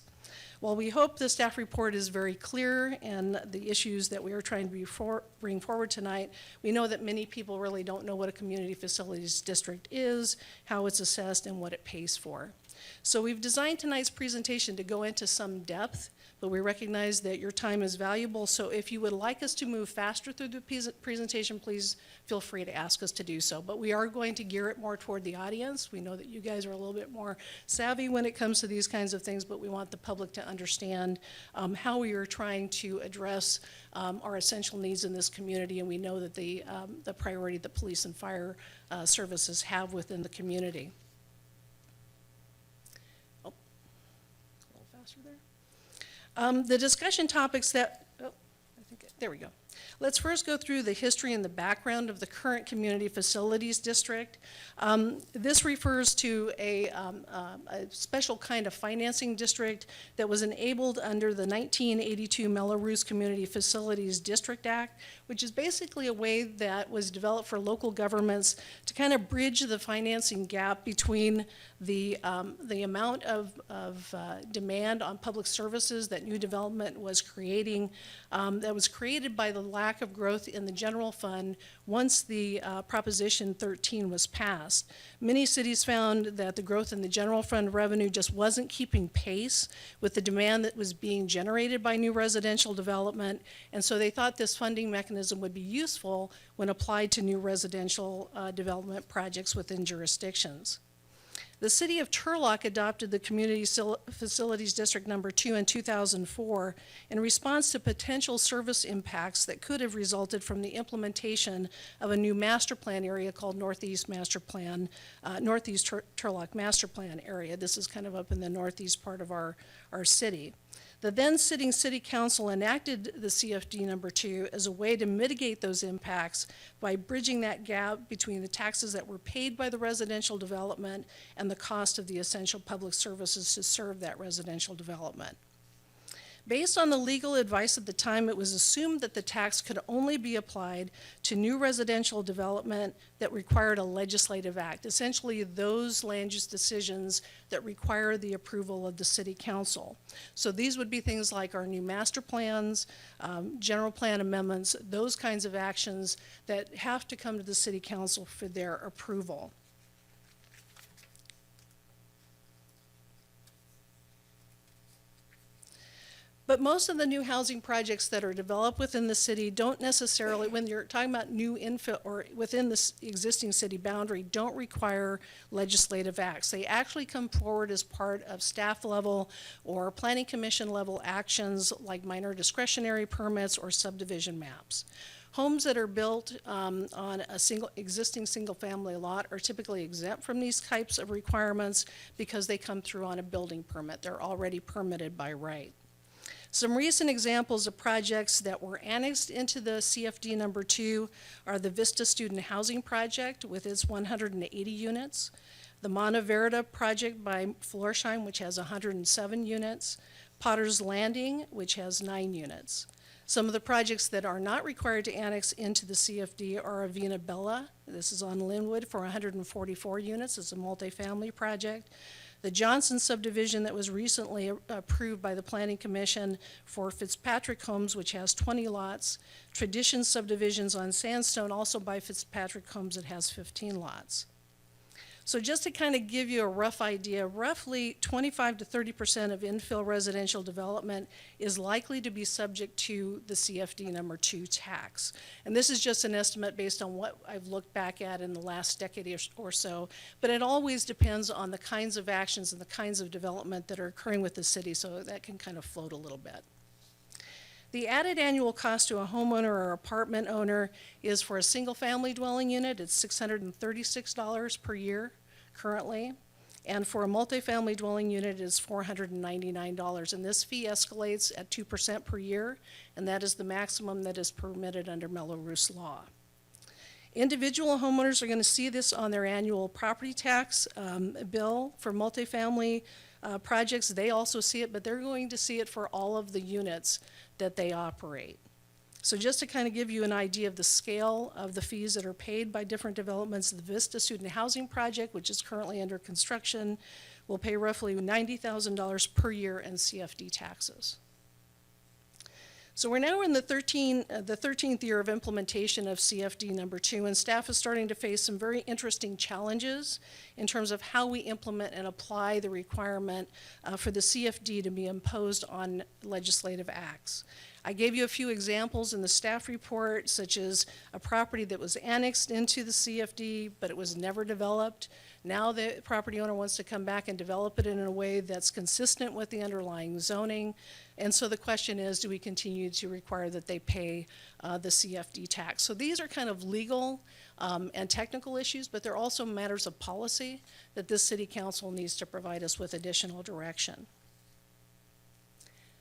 While we hope the staff report is very clear and the issues that we are trying to bring forward tonight, we know that many people really don't know what a community facilities district is, how it's assessed, and what it pays for. So we've designed tonight's presentation to go into some depth, but we recognize that your time is valuable, so if you would like us to move faster through the presentation, please feel free to ask us to do so. But we are going to gear it more toward the audience. We know that you guys are a little bit more savvy when it comes to these kinds of things, but we want the public to understand how we are trying to address our essential needs in this community, and we know that the priority that police and fire services have within the community. The discussion topics that, there we go. Let's first go through the history and the background of the current Community Facilities District. This refers to a special kind of financing district that was enabled under the 1982 Melrose Community Facilities District Act, which is basically a way that was developed for local governments to kind of bridge the financing gap between the amount of demand on public services that new development was creating, that was created by the lack of growth in the general fund once the Proposition 13 was passed. Many cities found that the growth in the general fund revenue just wasn't keeping pace with the demand that was being generated by new residential development, and so they thought this funding mechanism would be useful when applied to new residential development projects within jurisdictions. The city of Turlock adopted the Community Facilities District Number 2 in 2004 in response to potential service impacts that could have resulted from the implementation of a new master plan area called Northeast Turlock Master Plan area. This is kind of up in the northeast part of our city. The then sitting city council enacted the CFD number 2 as a way to mitigate those impacts by bridging that gap between the taxes that were paid by the residential development and the cost of the essential public services to serve that residential development. Based on the legal advice at the time, it was assumed that the tax could only be applied to new residential development that required a legislative act, essentially those land use decisions that require the approval of the city council. So these would be things like our new master plans, general plan amendments, those kinds of actions that have to come to the city council for their approval. But most of the new housing projects that are developed within the city don't necessarily, when you're talking about new infill or within the existing city boundary, don't require legislative acts. They actually come forward as part of staff level or planning commission level actions like minor discretionary permits or subdivision maps. Homes that are built on a existing single-family lot are typically exempt from these types of requirements because they come through on a building permit. They're already permitted by right. Some recent examples of projects that were annexed into the CFD number 2 are the Vista Student Housing Project with its 180 units, the Monte Verda project by Florsheim, which has 107 units, Potter's Landing, which has 9 units. Some of the projects that are not required to annex into the CFD are Avena Bella. This is on Linwood for 144 units. It's a multifamily project. The Johnson subdivision that was recently approved by the Planning Commission for Fitzpatrick Homes, which has 20 lots. Tradition subdivisions on Sandstone, also by Fitzpatrick Homes, it has 15 lots. So just to kind of give you a rough idea, roughly 25 to 30% of infill residential development is likely to be subject to the CFD number 2 tax. And this is just an estimate based on what I've looked back at in the last decade or so, but it always depends on the kinds of actions and the kinds of development that are occurring with the city, so that can kind of float a little bit. The added annual cost to a homeowner or apartment owner is for a single-family dwelling unit, it's $636 per year currently. And for a multifamily dwelling unit, it is $499. And this fee escalates at 2% per year, and that is the maximum that is permitted under Mello-Roos law. Individual homeowners are going to see this on their annual property tax bill. For multifamily projects, they also see it, but they're going to see it for all of the units that they operate. So just to kind of give you an idea of the scale of the fees that are paid by different developments, the Vista Student Housing Project, which is currently under construction, will pay roughly $90,000 per year in CFD taxes. So we're now in the 13th year of implementation of CFD number 2, and staff is starting to face some very interesting challenges in terms of how we implement and apply the requirement for the CFD to be imposed on legislative acts. I gave you a few examples in the staff report, such as a property that was annexed into the CFD, but it was never developed. Now the property owner wants to come back and develop it in a way that's consistent with the underlying zoning. And so the question is, do we continue to require that they pay the CFD tax? So these are kind of legal and technical issues, but they're also matters of policy that this city council needs to provide us with additional direction.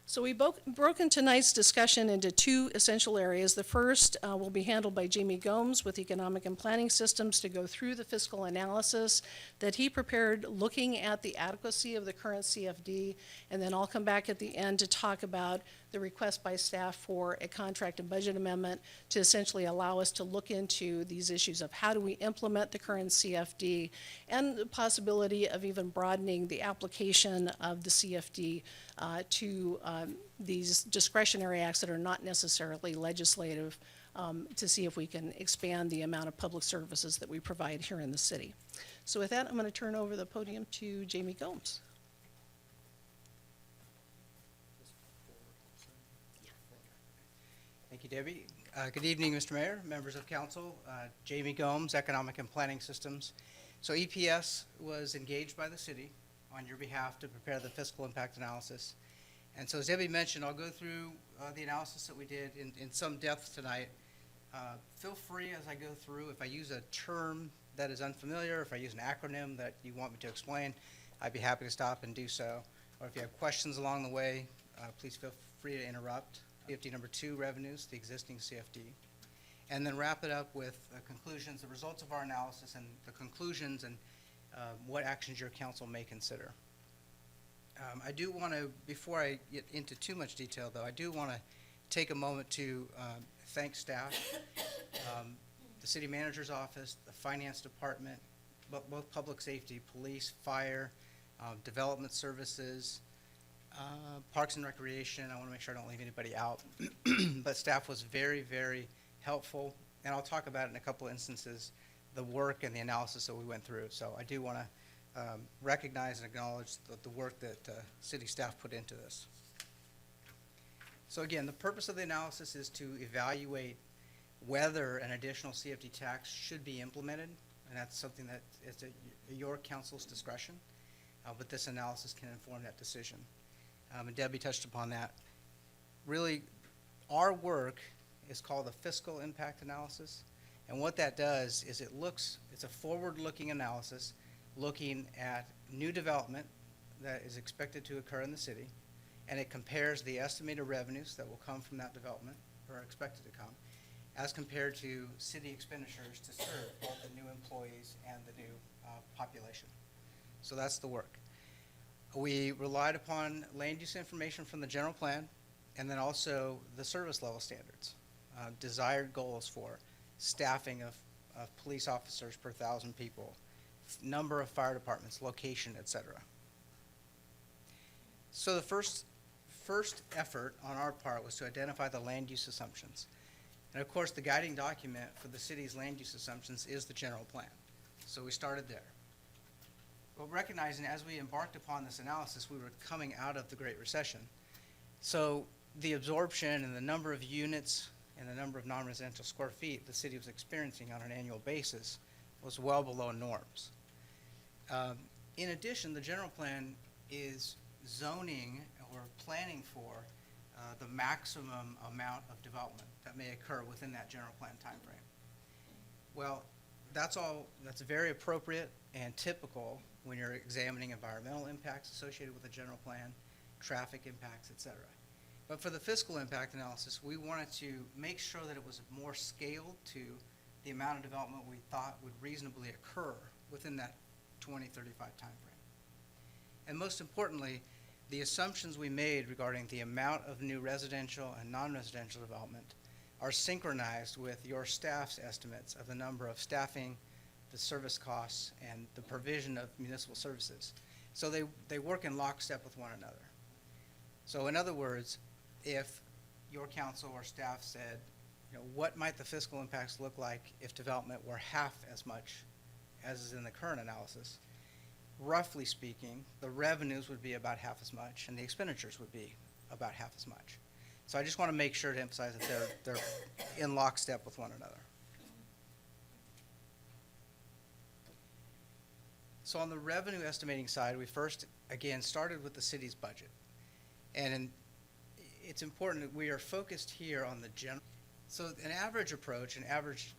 So we've broken tonight's discussion into 2 essential areas. The first will be handled by Jamie Gomes with Economic and Planning Systems to go through the fiscal analysis that he prepared looking at the adequacy of the current CFD, and then I'll come back at the end to talk about the request by staff for a contract and budget amendment to essentially allow us to look into these issues of how do we implement the current CFD and the possibility of even broadening the application of the CFD to these discretionary acts that are not necessarily legislative, to see if we can expand the amount of public services that we provide here in the city. So with that, I'm going to turn over the podium to Jamie Gomes. Thank you, Debbie. Good evening, Mr. Mayor, members of council. Jamie Gomes, Economic and Planning Systems. So EPS was engaged by the city on your behalf to prepare the fiscal impact analysis. And so as Debbie mentioned, I'll go through the analysis that we did in some depth tonight. Feel free as I go through, if I use a term that is unfamiliar, if I use an acronym that you want me to explain, I'd be happy to stop and do so. Or if you have questions along the way, please feel free to interrupt. CFD number 2, revenues, the existing CFD. And then wrap it up with conclusions, the results of our analysis and the conclusions and what actions your council may consider. I do want to, before I get into too much detail, though, I do want to take a moment to thank staff, the city manager's office, the finance department, both public safety, police, fire, development services, parks and recreation. I want to make sure I don't leave anybody out. But staff was very, very helpful, and I'll talk about it in a couple of instances, the work and the analysis that we went through. So I do want to recognize and acknowledge the work that city staff put into this. So again, the purpose of the analysis is to evaluate whether an additional CFD tax should be implemented, and that's something that is at your council's discretion, but this analysis can inform that decision. And Debbie touched upon that. Really, our work is called a fiscal impact analysis, and what that does is it's a forward-looking analysis looking at new development that is expected to occur in the city, and it compares the estimated revenues that will come from that development, or are expected to come, as compared to city expenditures to serve both the new employees and the new population. So that's the work. We relied upon land use information from the general plan, and then also the service level standards, desired goals for staffing of police officers per 1,000 people, number of fire departments, location, et cetera. So the first effort on our part was to identify the land use assumptions. And of course, the guiding document for the city's land use assumptions is the general plan. So we started there. But recognizing as we embarked upon this analysis, we were coming out of the Great Recession. So the absorption and the number of units and the number of non-residential square feet the city was experiencing on an annual basis was well below norms. In addition, the general plan is zoning or planning for the maximum amount of development that may occur within that general plan timeframe. Well, that's very appropriate and typical when you're examining environmental impacts associated with the general plan, traffic impacts, et cetera. But for the fiscal impact analysis, we wanted to make sure that it was more scaled to the amount of development we thought would reasonably occur within that 2035 timeframe. And most importantly, the assumptions we made regarding the amount of new residential and non-residential development are synchronized with your staff's estimates of the number of staffing, the service costs, and the provision of municipal services. So they work in lockstep with one another. So in other words, if your council or staff said, what might the fiscal impacts look like if development were half as much as is in the current analysis? Roughly speaking, the revenues would be about half as much, and the expenditures would be about half as much. So I just want to make sure to emphasize that they're in lockstep with one another. So on the revenue estimating side, we first, again, started with the city's budget. And it's important that we are focused here on the general. So an average approach, an average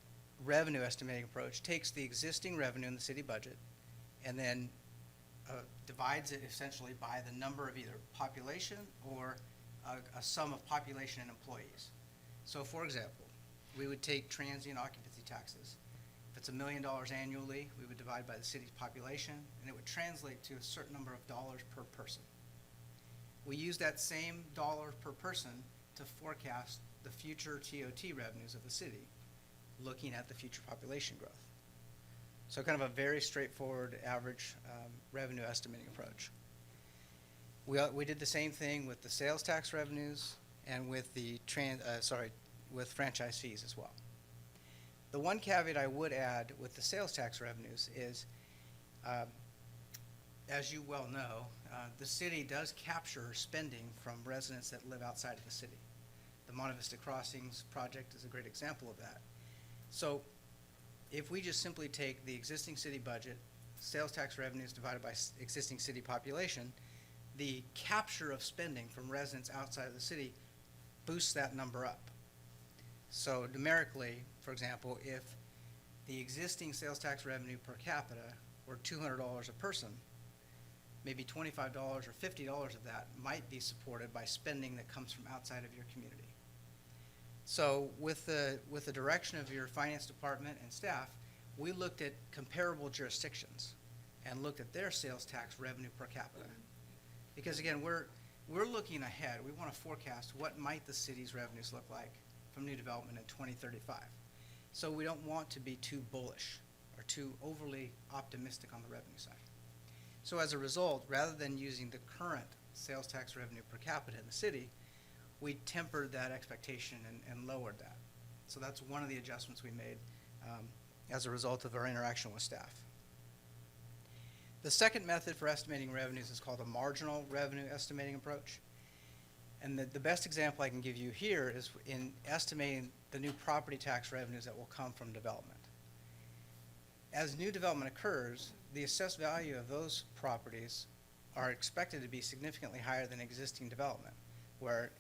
revenue estimating approach, takes the existing revenue in the city budget and then divides it essentially by the number of either population or a sum of population and employees. So for example, we would take transient occupancy taxes. If it's $1 million annually, we would divide by the city's population, and it would translate to a certain number of dollars per person. We use that same dollar per person to forecast the future TOT revenues of the city, looking at the future population growth. So kind of a very straightforward average revenue estimating approach. We did the same thing with the sales tax revenues and with the with franchise fees as well. The one caveat I would add with the sales tax revenues is, as you well know, the city does capture spending from residents that live outside of the city. The Monte Vista Crossings project is a great example of that. So if we just simply take the existing city budget, sales tax revenues divided by existing city population, the capture of spending from residents outside of the city boosts that number up. So numerically, for example, if the existing sales tax revenue per capita were $200 a person, maybe $25 or $50 of that might be supported by spending that comes from outside of your community. So with the direction of your finance department and staff, we looked at comparable jurisdictions and looked at their sales tax revenue per capita. Because again, we're looking ahead. We want to forecast what might the city's revenues look like from new development in 2035. So we don't want to be too bullish or too overly optimistic on the revenue side. So as a result, rather than using the current sales tax revenue per capita in the city, we tempered that expectation and lowered that. So that's one of the adjustments we made as a result of our interaction with staff. The second method for estimating revenues is called a marginal revenue estimating approach. And the best example I can give you here is in estimating the new property tax revenues that will come from development. As new development occurs, the assessed value of those properties are expected to be significantly higher than existing development, where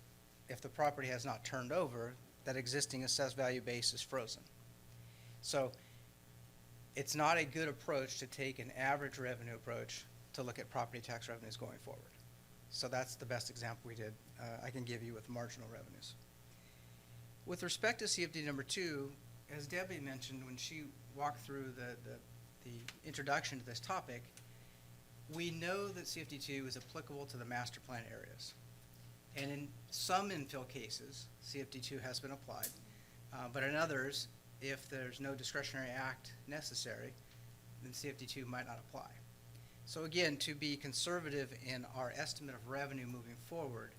if the property has not turned over, that existing assessed value base is frozen. So it's not a good approach to take an average revenue approach to look at property tax revenues going forward. So that's the best example we did, I can give you with marginal revenues. With respect to CFD number 2, as Debbie mentioned when she walked through the introduction to this topic, we know that CFD2 is applicable to the master plan areas. And in some infill cases, CFD2 has been applied, but in others, if there's no discretionary act necessary, then CFD2 might not apply. So again, to be conservative in our estimate of revenue moving forward,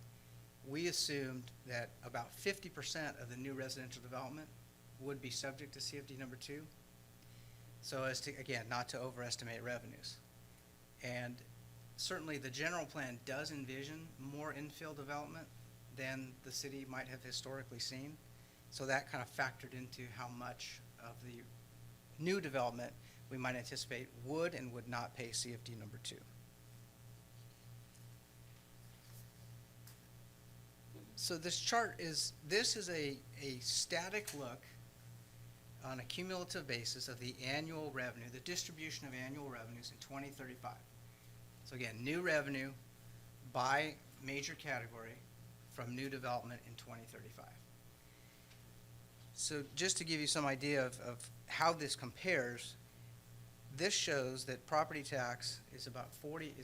we assumed that about 50% of the new residential development would be subject to CFD number 2, so as to, again, not to overestimate revenues. And certainly the general plan does envision more infill development than the city might have historically seen. So that kind of factored into how much of the new development we might anticipate would and would not pay CFD number 2. So this chart is a static look on a cumulative basis of the annual revenue, the distribution of annual revenues in 2035. So again, new revenue by major category from new development in 2035. So just to give you some idea of how this compares, this shows that property tax is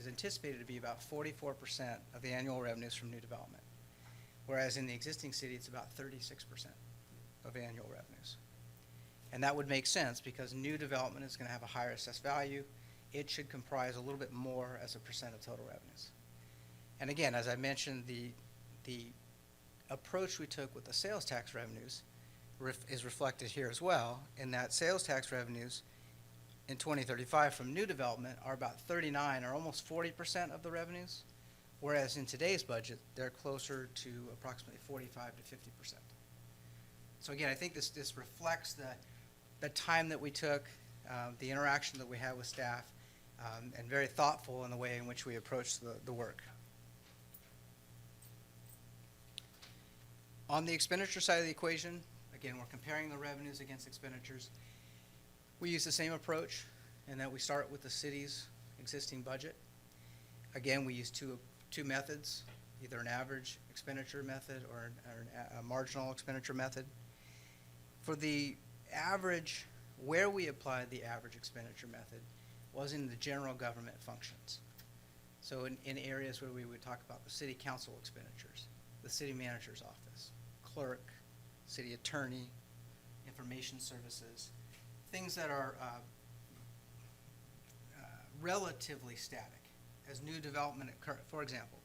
anticipated to be about 44% of the annual revenues from new development, whereas in the existing city it's about 36% of annual revenues. And that would make sense because new development is going to have a higher assessed value. It should comprise a little bit more as a percent of total revenues. And again, as I mentioned, the approach we took with the sales tax revenues is reflected here as well, in that sales tax revenues in 2035 from new development are about 39 or almost 40% of the revenues, whereas in today's budget, they're closer to approximately 45 to 50%. So again, I think this reflects the time that we took, the interaction that we had with staff, and very thoughtful in the way in which we approached the work. On the expenditure side of the equation, again, we're comparing the revenues against expenditures. We use the same approach in that we start with the city's existing budget. Again, we use two methods, either an average expenditure method or a marginal expenditure method. For the average, where we applied the average expenditure method was in the general government functions. So in areas where we would talk about the city council expenditures, the city manager's office, clerk, city attorney, information services, things that are relatively static. As new development for example,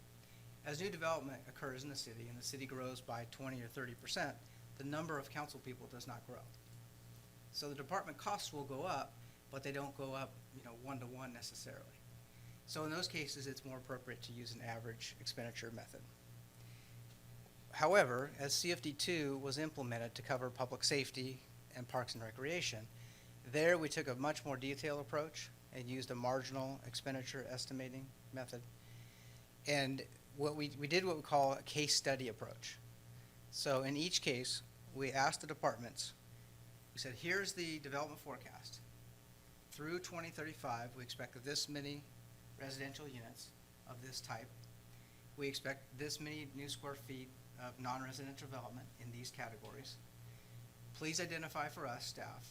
as new development occurs in the city and the city grows by 20 or 30%, the number of council people does not grow. So the department costs will go up, but they don't go up, one-to-one necessarily. So in those cases, it's more appropriate to use an average expenditure method. However, as CFD2 was implemented to cover public safety and parks and recreation, there we took a much more detailed approach and used a marginal expenditure estimating method. And we did what we call a case study approach. So in each case, we asked the departments, we said, here's the development forecast. Through 2035, we expect this many residential units of this type. We expect this many new square feet of non-residential development in these categories. Please identify for us, staff,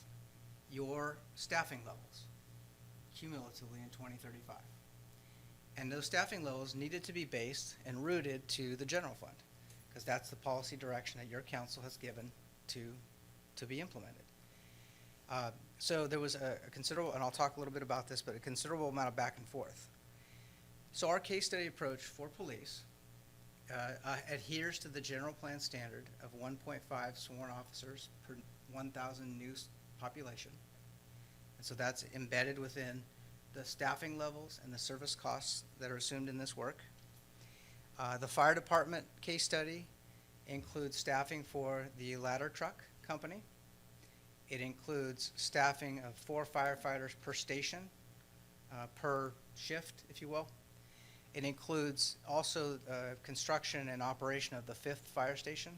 your staffing levels cumulatively in 2035. And those staffing levels needed to be based and rooted to the general fund, because that's the policy direction that your council has given to be implemented. So there was a considerable, and I'll talk a little bit about this, but a considerable amount of back and forth. So our case study approach for police adheres to the general plan standard of 1.5 sworn officers per 1,000 new population. And so that's embedded within the staffing levels and the service costs that are assumed in this work. The fire department case study includes staffing for the ladder truck company. It includes staffing of 4 firefighters per station, per shift, if you will. It includes also construction and operation of the 5th fire station,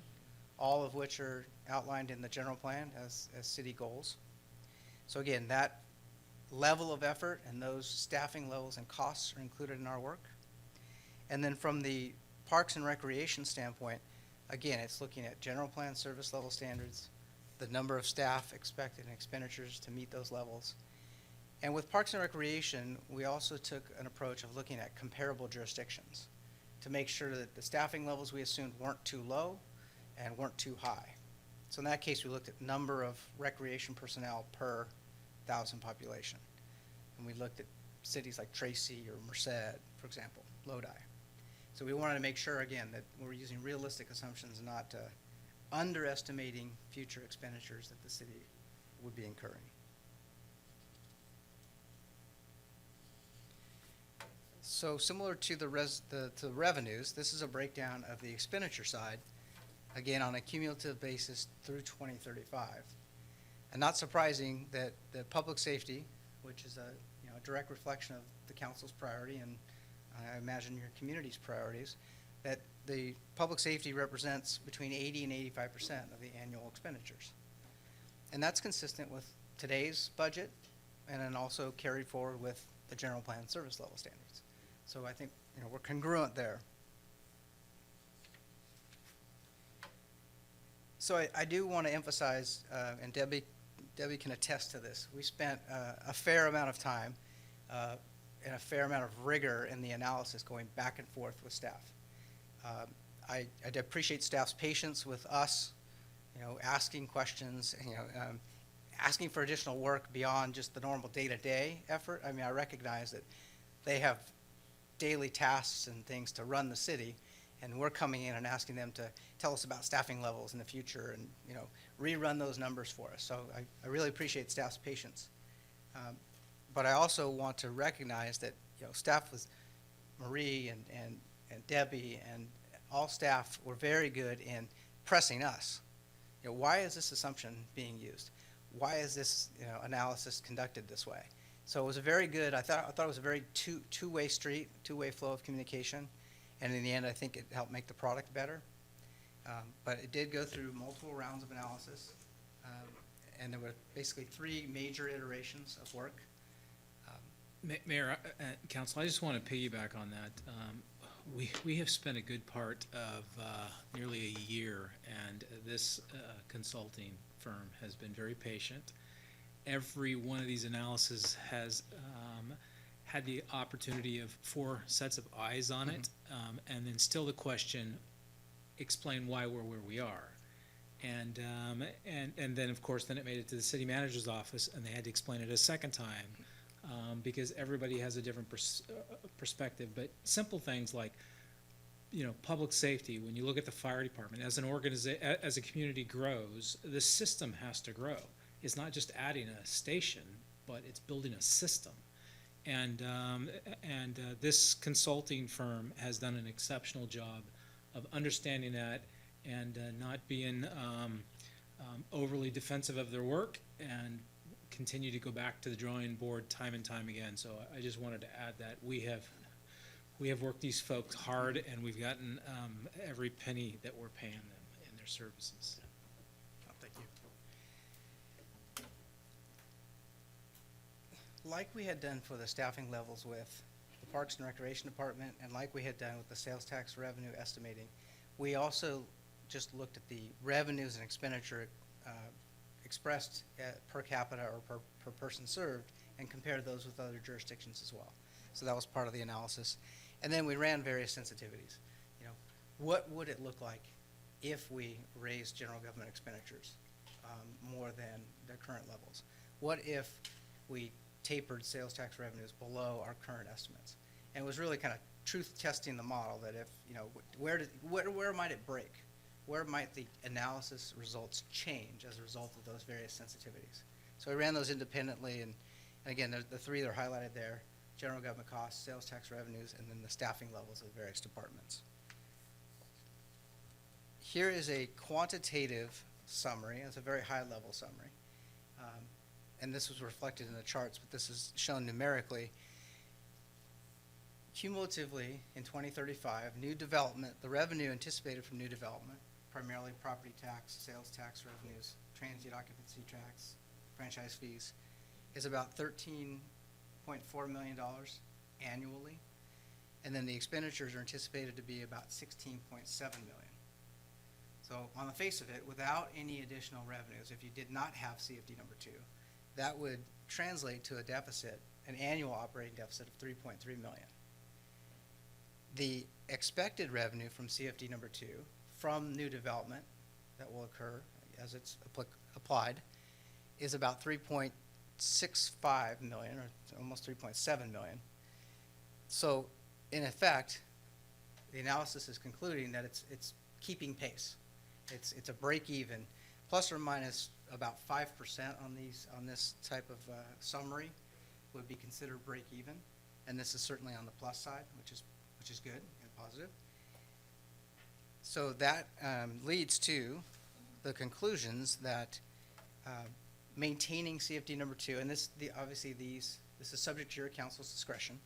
all of which are outlined in the general plan as city goals. So again, that level of effort and those staffing levels and costs are included in our work. And then from the Parks and Recreation standpoint, again, it's looking at general plan service level standards, the number of staff expected and expenditures to meet those levels. And with Parks and Recreation, we also took an approach of looking at comparable jurisdictions to make sure that the staffing levels we assumed weren't too low and weren't too high. So in that case, we looked at number of recreation personnel per 1,000 population. And we looked at cities like Tracy or Merced, for example, Lodi. So we wanted to make sure, again, that we're using realistic assumptions, not underestimating future expenditures that the city would be incurring. So similar to the revenues, this is a breakdown of the expenditure side, again, on a cumulative basis through 2035. And not surprising that the public safety, which is a direct reflection of the council's priority and I imagine your community's priorities, that the public safety represents between 80 and 85% of the annual expenditures. And that's consistent with today's budget and then also carried forward with the general plan service level standards. So I think we're congruent there. So I do want to emphasize, and Debbie can attest to this, we spent a fair amount of time and a fair amount of rigor in the analysis going back and forth with staff. I appreciate staff's patience with us, asking questions, asking for additional work beyond just the normal day-to-day effort. I mean, I recognize that they have daily tasks and things to run the city, and we're coming in and asking them to tell us about staffing levels in the future and, rerun those numbers for us. So I really appreciate staff's patience. But I also want to recognize that, staff with Marie and Debbie and all staff were very good in pressing us. Why is this assumption being used? Why is this, analysis conducted this way? So it was a very good, I thought it was a very two-way street, two-way flow of communication. And in the end, I think it helped make the product better. But it did go through multiple rounds of analysis. And there were basically 3 major iterations of work. Mayor, Council, I just want to piggyback on that. We have spent a good part of nearly a year, and this consulting firm has been very patient. Every one of these analyses has had the opportunity of 4 sets of eyes on it, and then still the question, explain why we're where we are. And then, of course, then it made it to the city manager's office, and they had to explain it a second time, because everybody has a different perspective. But simple things like, public safety, when you look at the fire department, as a community grows, the system has to grow. It's not just adding a station, but it's building a system. And this consulting firm has done an exceptional job of understanding that and not being overly defensive of their work, and continue to go back to the drawing board time and time again. So I just wanted to add that we have worked these folks hard, and we've gotten every penny that we're paying them in their services. Oh, thank you. Like we had done for the staffing levels with the Parks and Recreation Department, and like we had done with the sales tax revenue estimating, we also just looked at the revenues and expenditure expressed per capita or per person served and compared those with other jurisdictions as well. So that was part of the analysis. And then we ran various sensitivities. You know, what would it look like if we raised general government expenditures more than their current levels? What if we tapered sales tax revenues below our current estimates? And it was really kind of truth testing the model that if, you know, where might it break? Where might the analysis results change as a result of those various sensitivities? So we ran those independently, and again, the three that are highlighted there: general government costs, sales tax revenues, and then the staffing levels of the various departments. Here is a quantitative summary. It's a very high-level summary. And this was reflected in the charts, but this is shown numerically. Cumulatively, in 2035, new development, the revenue anticipated from new development, primarily property tax, sales tax revenues, transient occupancy tax, franchise fees, is about $13.4 million annually. And then the expenditures are anticipated to be about $16.7 million. So on the face of it, without any additional revenues, if you did not have CFD number 2, that would translate to a deficit, an annual operating deficit of $3.3 million. The expected revenue from CFD number 2 from new development that will occur as it's applied is about $3.65 million, or almost $3.7 million. So in effect, the analysis is concluding that it's keeping pace. It's a break even, plus or minus about 5% on this type of summary would be considered break even, and this is certainly on the plus side, which is good and positive. So that leads to the conclusions that maintaining CFD number 2, and obviously this is subject to your council's discretion,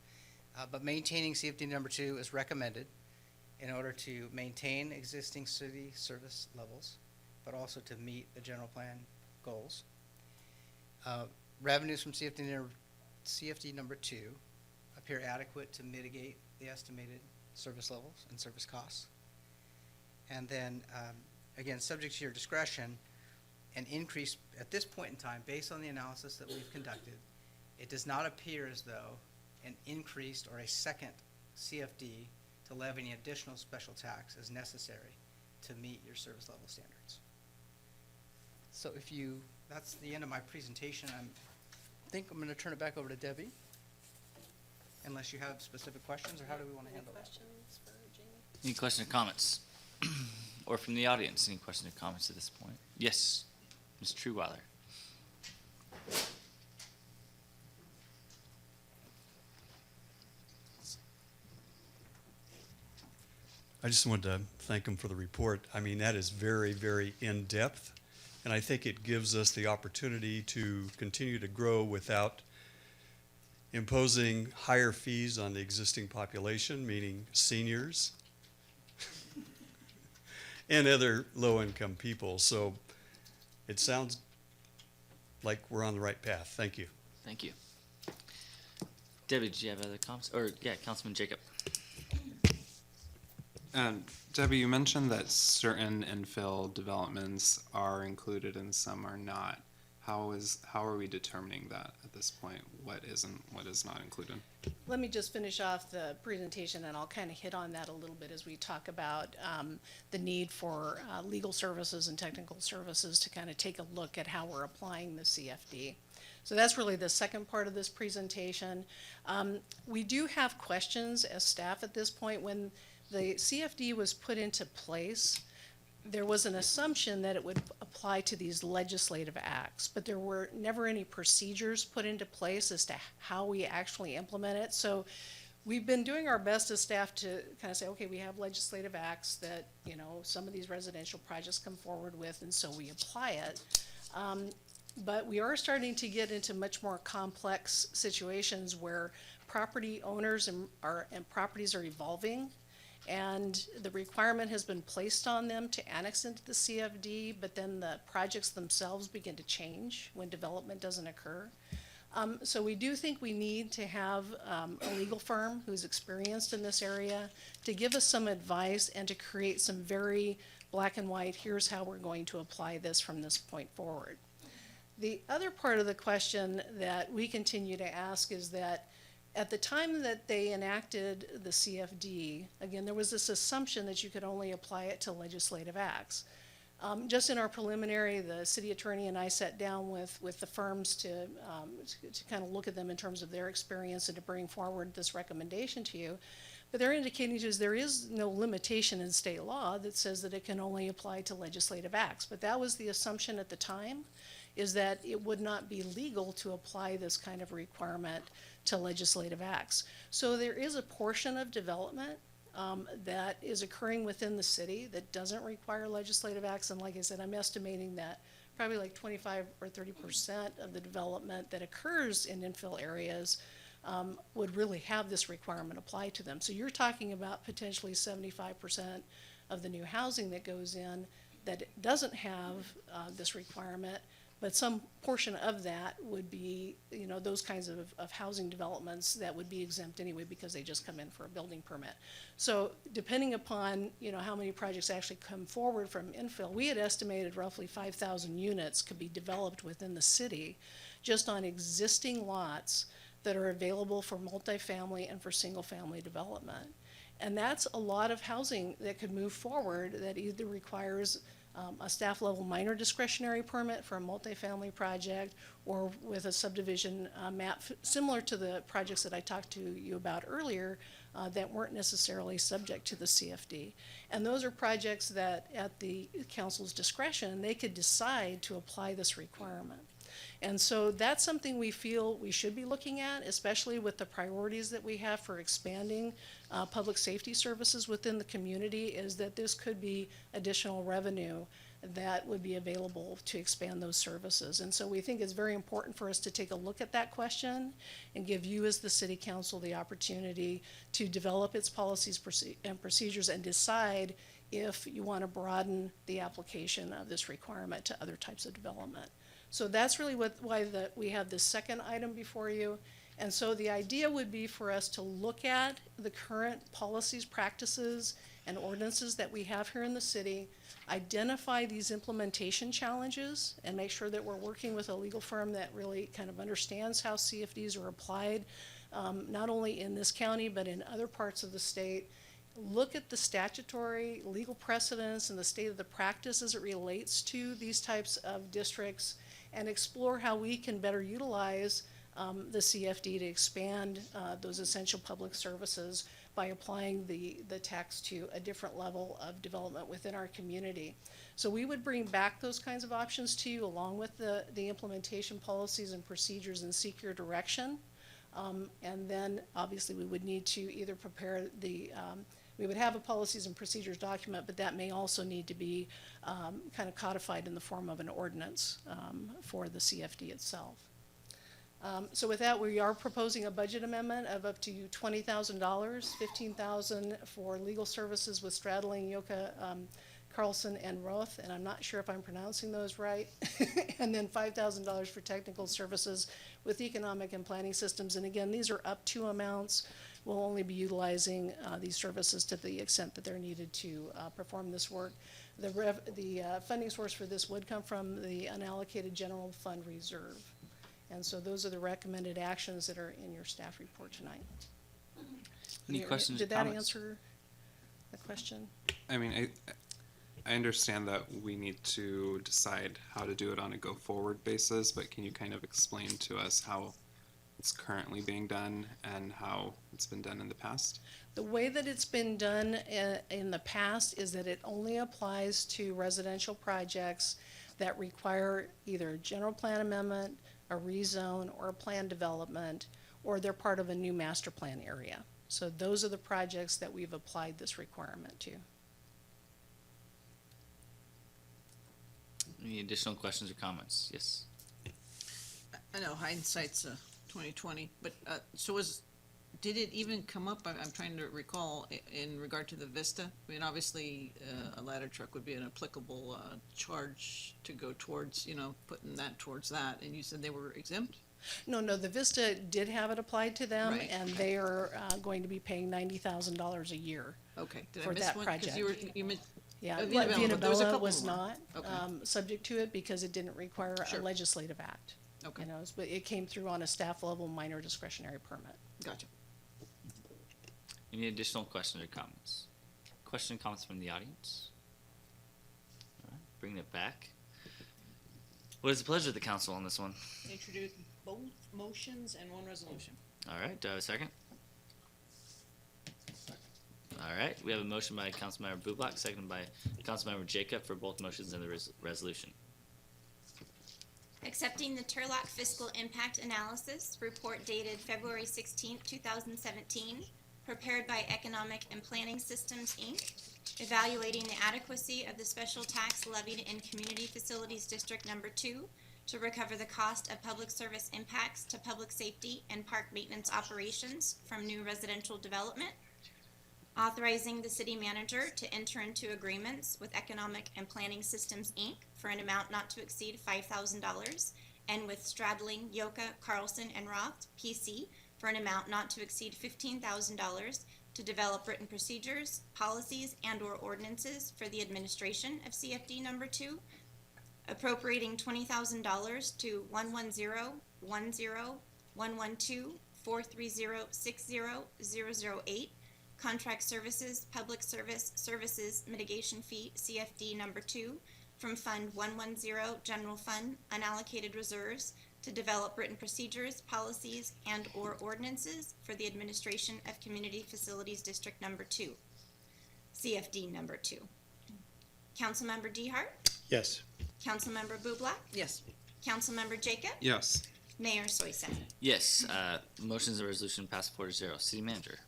but maintaining CFD number 2 is recommended in order to maintain existing city service levels, but also to meet the general plan goals. Revenues from CFD number 2 appear adequate to mitigate the estimated service levels and service costs. And then, again, subject to your discretion, an increase at this point in time, based on the analysis that we've conducted, it does not appear as though an increased or a second CFD to levy any additional special tax is necessary to meet your service level standards. So that's the end of my presentation. I think I'm going to turn it back over to Debbie, unless you have specific questions, or how do we want to handle that? Any questions or comments? Or from the audience, any questions or comments at this point? Yes, Ms. Trueweiler. I just wanted to thank him for the report. I mean, that is very, very in-depth, and I think it gives us the opportunity to continue to grow without imposing higher fees on the existing population, meaning seniors and other low-income people. So it sounds like we're on the right path. Thank you. Thank you. Debbie, did you have other comments? Or, yeah, Councilman Jacob. Debbie, you mentioned that certain infill developments are included and some are not. How are we determining that at this point? What is not included? Let me just finish off the presentation, and I'll kind of hit on that a little bit as we talk about the need for legal services and technical services to kind of take a look at how we're applying the CFD. So that's really the second part of this presentation. We do have questions as staff at this point. When the CFD was put into place, there was an assumption that it would apply to these legislative acts, but there were never any procedures put into place as to how we actually implement it. So we've been doing our best as staff to kind of say, okay, we have legislative acts that, you know, some of these residential projects come forward with, and so we apply it. But we are starting to get into much more complex situations where property owners and properties are evolving, and the requirement has been placed on them to annex into the CFD, but then the projects themselves begin to change when development doesn't occur. So we do think we need to have a legal firm who's experienced in this area to give us some advice and to create some very black and white, here's how we're going to apply this from this point forward. The other part of the question that we continue to ask is that At the time that they enacted the CFD, again, there was this assumption that you could only apply it to legislative acts. Just in our preliminary, the city attorney and I sat down with the firms to kind of look at them in terms of their experience and to bring forward this recommendation to you. But they're indicating to us there is no limitation in state law that says that it can only apply to legislative acts. But that was the assumption at the time, is that it would not be legal to apply this kind of requirement to legislative acts. So there is a portion of development that is occurring within the city that doesn't require legislative acts. And like I said, I'm estimating that probably like 25 or 30% of the development that occurs in infill areas would really have this requirement apply to them. So you're talking about potentially 75% of the new housing that goes in that doesn't have this requirement, but some portion of that would be, you know, those kinds of housing developments that would be exempt anyway because they just come in for a building permit. So depending upon, you know, how many projects actually come forward from infill, we had estimated roughly 5,000 units could be developed within the city just on existing lots that are available for multifamily and for single-family development. And that's a lot of housing that could move forward that either requires a staff level minor discretionary permit for a multifamily project or with a subdivision map similar to the projects that I talked to you about earlier that weren't necessarily subject to the CFD. And those are projects that at the council's discretion, they could decide to apply this requirement. And so that's something we feel we should be looking at, especially with the priorities that we have for expanding public safety services within the community, is that this could be additional revenue that would be available to expand those services. And so we think it's very important for us to take a look at that question and give you as the city council the opportunity to develop its policies and procedures and decide if you want to broaden the application of this requirement to other types of development. So that's really why we have this second item before you. And so the idea would be for us to look at the current policies, practices, and ordinances that we have here in the city, identify these implementation challenges, and make sure that we're working with a legal firm that really kind of understands how CFDs are applied, not only in this county, but in other parts of the state. Look at the statutory legal precedents and the state of the practice as it relates to these types of districts, and explore how we can better utilize the CFD to expand those essential public services by applying the tax to a different level of development within our community. So we would bring back those kinds of options to you along with the implementation policies and procedures and seek your direction. And then obviously we would need to either prepare we would have a policies and procedures document, but that may also need to be kind of codified in the form of an ordinance for the CFD itself. So with that, we are proposing a budget amendment of up to $20,000, $15,000 for legal services with Stradling, Yoka, Carlson, and Roth, and I'm not sure if I'm pronouncing those right. And then $5,000 for technical services with economic and planning systems. And again, these are up to amounts. We'll only be utilizing these services to the extent that they're needed to perform this work. The funding source for this would come from the unallocated general fund reserve. And so those are the recommended actions that are in your staff report tonight. Any questions or Did that comments? answer the question? I mean, I understand that we need to decide how to do it on a go-forward basis, but can you kind of explain to us how it's currently being done and how it's been done in the past? The way that it's been done in the past is that it only applies to residential projects that require either a general plan amendment, a rezone, or a plan development, or they're part of a new master plan area. So those are the projects that we've applied this requirement to. Any additional questions or comments? Yes. I know hindsight's 20/20, but did it even come up? I'm trying to recall in regard to the Vista. I mean, obviously, a ladder truck would be an applicable charge to go towards, putting that towards that. And you said they were exempt? No, the Vista did have it applied to them, Right. and they are going to be paying $90,000 a year. Okay. Did For I miss that one? project. Because you meant. Yeah, Vina like Bella, but there was a Vianabella couple was more. not Okay. subject to it because it didn't require a Sure. legislative act. Okay. You know, but it came through on a staff level minor discretionary permit. Gotcha. Any additional questions or comments? Question and comments from the audience? All right, bringing it back. What is the pleasure of the council on this one? Introduce both motions and one resolution. All right, do I have a second? All right, we have a motion by Councilmember Bublak, seconded by Councilmember Jacob for both motions and the resolution. Accepting the Turlock Fiscal Impact Analysis report dated February 16th, 2017, prepared by Economic and Planning Systems, Inc., evaluating the adequacy of the special tax levied in Community Facilities District Number 2 to recover the cost of public service impacts to public safety and park maintenance operations from new residential development. Authorizing the city manager to enter into agreements with Economic and Planning Systems, Inc. for an amount not to exceed $5,000, and with Stradling, Yoka, Carlson, and Roth, PC, for an amount not to exceed $15,000 to develop written procedures, policies, and/or ordinances for the administration of CFD number 2, appropriating $20,000 to 110-112-430-60008, Contract Services, Public Services Mitigation Fee, CFD number 2, from Fund 110, General Fund, Unallocated Reserves, to develop written procedures, policies, and/or ordinances for the administration of Community Facilities District number 2, CFD number 2. Councilmember DeHart? Yes. Councilmember Bublak? Yes. Councilmember Jacob? Yes. Mayor Soiseth? Yes, motions and resolution passed 4-0. City manager.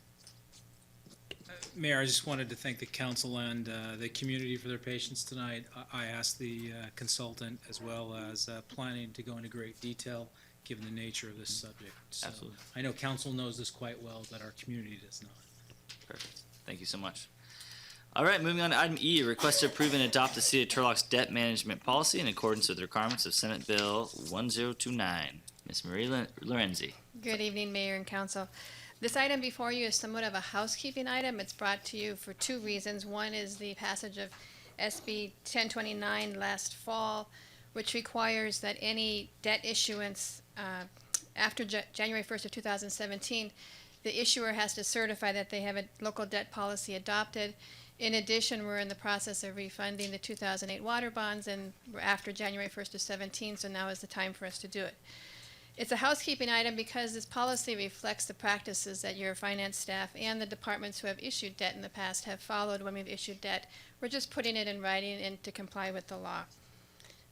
Mayor, I just wanted to thank the council and the community for their patience tonight. I asked the consultant as well as planning to go into great detail, given the nature of this subject. So Absolutely. I know council knows this quite well, but our community does not. Perfect. Thank you so much. All right, moving on to item E, request to approve and adopt the City of Turlock's debt management policy in accordance with the requirements of Senate Bill 1029. Ms. Marie Lorenzi. Good evening, Mayor and Council. This item before you is somewhat of a housekeeping item. It's brought to you for two reasons. One is the passage of SB 1029 last fall, which requires that any debt issuance after January 1st of 2017, the issuer has to certify that they have a local debt policy adopted. In addition, we're in the process of refunding the 2008 water bonds, and we're after January 1st of 17, so now is the time for us to do it. It's a housekeeping item because this policy reflects the practices that your finance staff and the departments who have issued debt in the past have followed when we've issued debt. We're just putting it in writing and to comply with the law.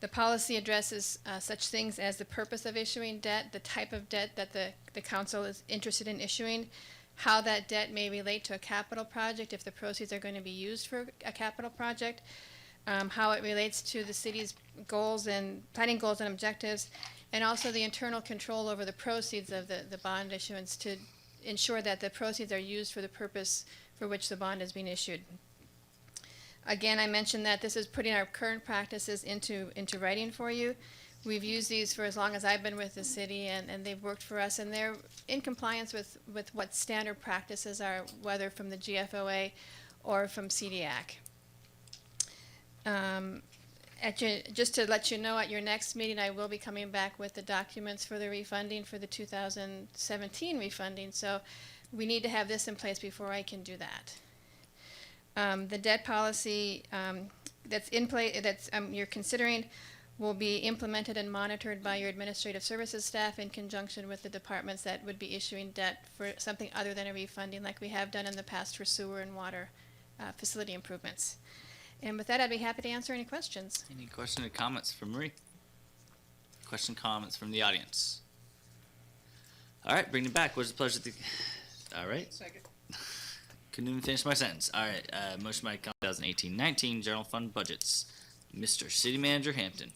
The policy addresses such things as the purpose of issuing debt, the type of debt that the council is interested in issuing, how that debt may relate to a capital project if the proceeds are going to be used for a capital project, how it relates to the city's goals and planning goals and objectives, and also the internal control over the proceeds of the bond issuance to ensure that the proceeds are used for the purpose for which the bond is being issued. Again, I mentioned that this is putting our current practices into writing for you. We've used these for as long as I've been with the city, and they've worked for us, and they're in compliance with what standard practices are, whether from the GFOA or from CDAC. Just to let you know, at your next meeting, I will be coming back with the documents for the refunding for the 2017 refunding. So we need to have this in place before I can do that. The debt policy that's in place, that's you're considering, will be implemented and monitored by your administrative services staff in conjunction with the departments that would be issuing debt for something other than a refunding, like we have done in the past for sewer and water facility improvements. And with that, I'd be happy to answer any questions. Any questions or comments from Marie? Question, comments from the audience? All right, bring it back. What is the pleasure of the... All right. Second. Couldn't even finish my sentence. All right, motion by 2018-19 general fund budgets. Mr. City Manager Hampton.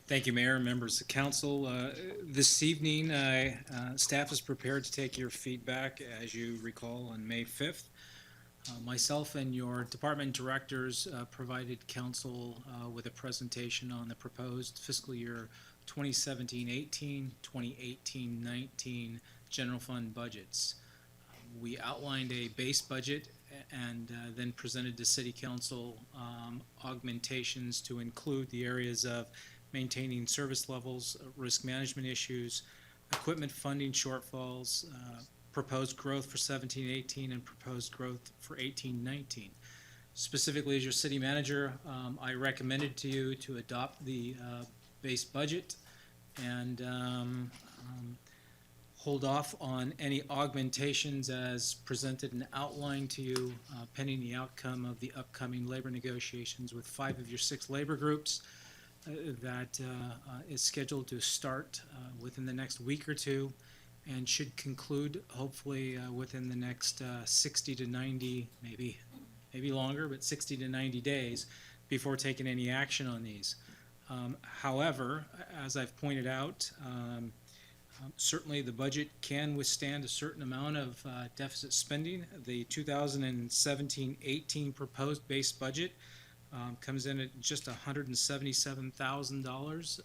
Thank you, Mayor, members of council. This evening, staff is prepared to take your feedback, as you recall, on May 5th. Myself and your department directors provided council with a presentation on the proposed fiscal year 2017-18, 2018-19 general fund budgets. We outlined a base budget and then presented to City Council augmentations to include the areas of maintaining service levels, risk management issues, equipment funding shortfalls, proposed growth for 17-18 and proposed growth for 18-19. Specifically, as your city manager, I recommended to you to adopt the base budget and hold off on any augmentations as presented and outlined to you pending the outcome of the upcoming labor negotiations with 5 of your 6 labor groups that is scheduled to start within the next week or two and should conclude hopefully within the next 60 to 90, maybe longer, but 60 to 90 days before taking any action on these. However, as I've pointed out, certainly the budget can withstand a certain amount of deficit spending. The 2017-18 proposed base budget comes in at just $177,000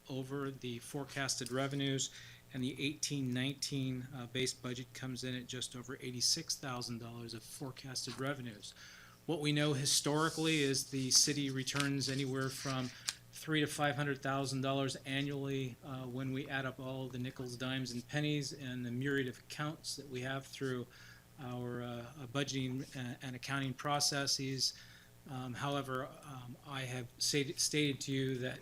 over the forecasted revenues, and the 18-19 base budget comes in at just over $86,000 of forecasted revenues. What we know historically is the city returns anywhere from $300,000 to $500,000 annually when we add up all the nickels, dimes, and pennies and the myriad of accounts that we have through our budgeting and accounting processes. However, I have stated to you that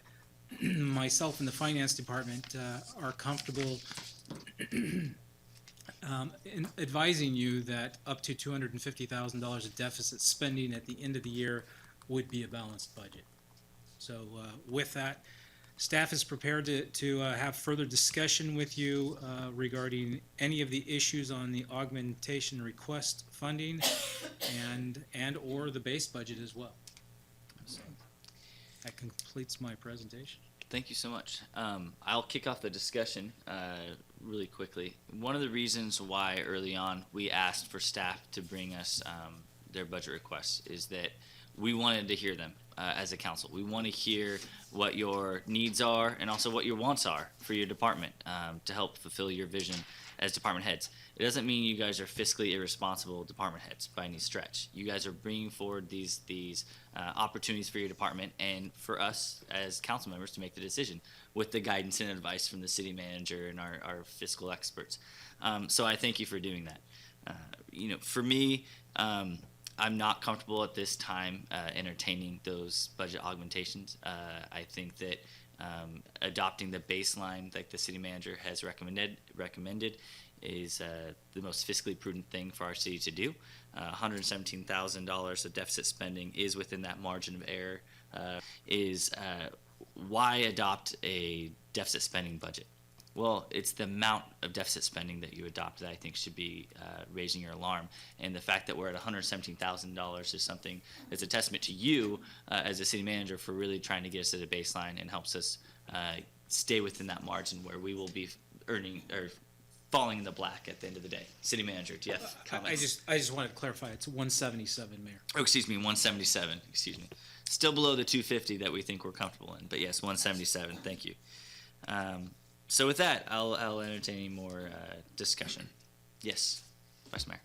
myself and the finance department are comfortable in advising you that up to $250,000 of deficit spending at the end of the year would be a balanced budget. So with that, staff is prepared to have further discussion with you regarding any of the issues on the augmentation request funding and or the base budget as well. So that completes my presentation. Thank you so much. I'll kick off the discussion really quickly. One of the reasons why early on we asked for staff to bring us their budget requests is that we wanted to hear them as a council. We want to hear what your needs are and also what your wants are for your department to help fulfill your vision as department heads. It doesn't mean you guys are fiscally irresponsible department heads by any stretch. You guys are bringing forward these opportunities for your department and for us as council members to make the decision with the guidance and advice from the city manager and our fiscal experts. So I thank you for doing that. For me, I'm not comfortable at this time entertaining those budget augmentations. I think that adopting the baseline like the city manager has recommended is the most fiscally prudent thing for our city to do. $117,000 of deficit spending is within that margin of error. Why adopt a deficit spending budget? Well, it's the amount of deficit spending that you adopt that I think should be raising your alarm. And the fact that we're at $117,000 is something that's a testament to you as a city manager for really trying to get us at a baseline and helps us stay within that margin where we will be earning or falling in the black at the end of the day. City manager, do you have comments? I just wanted to clarify, it's 177, Mayor. Oh, excuse me, 177, excuse me. Still below the 250 that we think we're comfortable in, but yes, 177, thank you. So with that, I'll entertain any more discussion. Yes, Vice Mayor.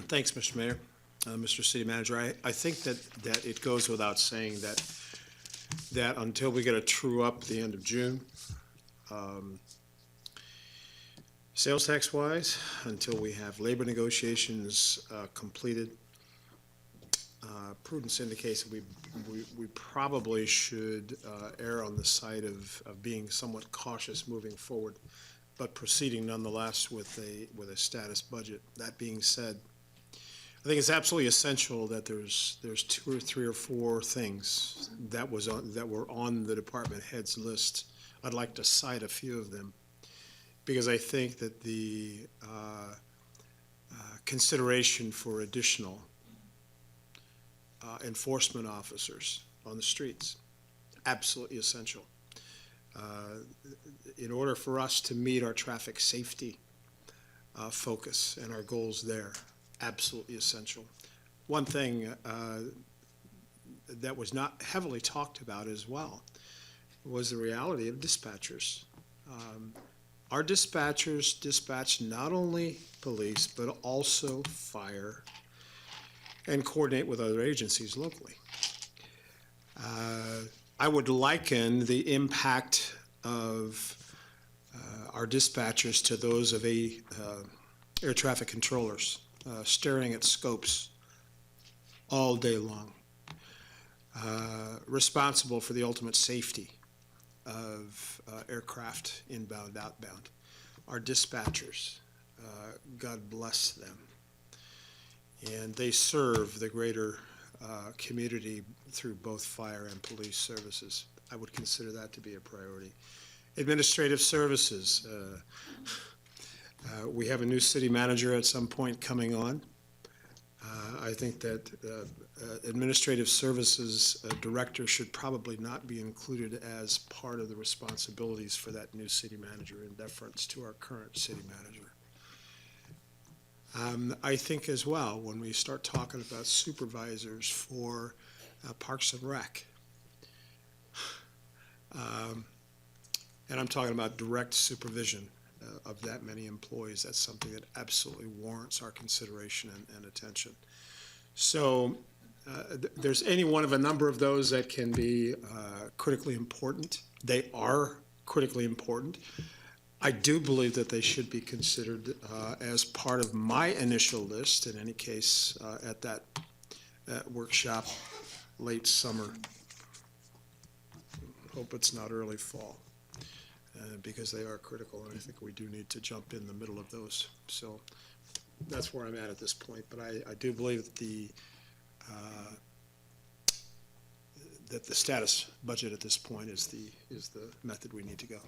Thanks, Mr. Mayor. Mr. City Manager, I think that it goes without saying that until we get a true up at the end of June, sales tax wise, until we have labor negotiations completed, prudence indicates that we probably should err on the side of being somewhat cautious moving forward, but proceeding nonetheless with a status budget. That being said, I think it's absolutely essential that there's 2 or 3 or 4 things that were on the department head's list. I'd like to cite a few of them because I think that the consideration for additional enforcement officers on the streets, absolutely essential. In order for us to meet our traffic safety focus and our goals there, absolutely essential. One thing that was not heavily talked about as well was the reality of dispatchers. Our dispatchers dispatch not only police, but also fire and coordinate with other agencies locally. I would liken the impact of our dispatchers to those of air traffic controllers, staring at scopes all day long, responsible for the ultimate safety of aircraft inbound, outbound. Our dispatchers, God bless them. And they serve the greater community through both fire and police services. I would consider that to be a priority. Administrative services. We have a new city manager at some point coming on. I think that administrative services director should probably not be included as part of the responsibilities for that new city manager in deference to our current city manager. I think as well, when we start talking about supervisors for Parks and Rec, and I'm talking about direct supervision of that many employees, that's something that absolutely warrants our consideration and attention. So there's any one of a number of those that can be critically important. They are critically important. I do believe that they should be considered as part of my initial list, in any case, at that workshop late summer. Hope it's not early fall, because they are critical, and I think we do need to jump in the middle of those. So that's where I'm at this point. But I do believe that the status budget at this point is the method we need to go.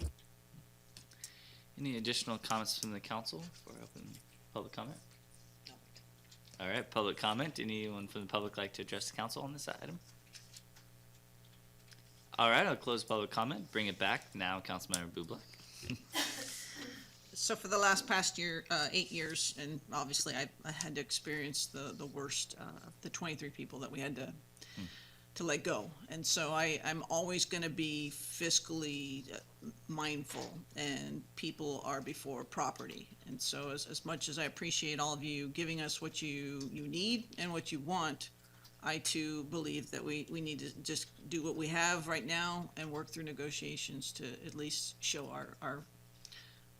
Any additional comments from the council before I open public comment? All right, public comment. Anyone from the public like to address the council on this item? All right, I'll close public comment. Bring it back now, Councilmember Bublak. So for the past year, 8 years, and obviously I had to experience the worst, the 23 people that we had to let go. And so I'm always going to be fiscally mindful, and people are before property. And so as much as I appreciate all of you giving us what you need and what you want, I too believe that we need to just do what we have right now and work through negotiations to at least show our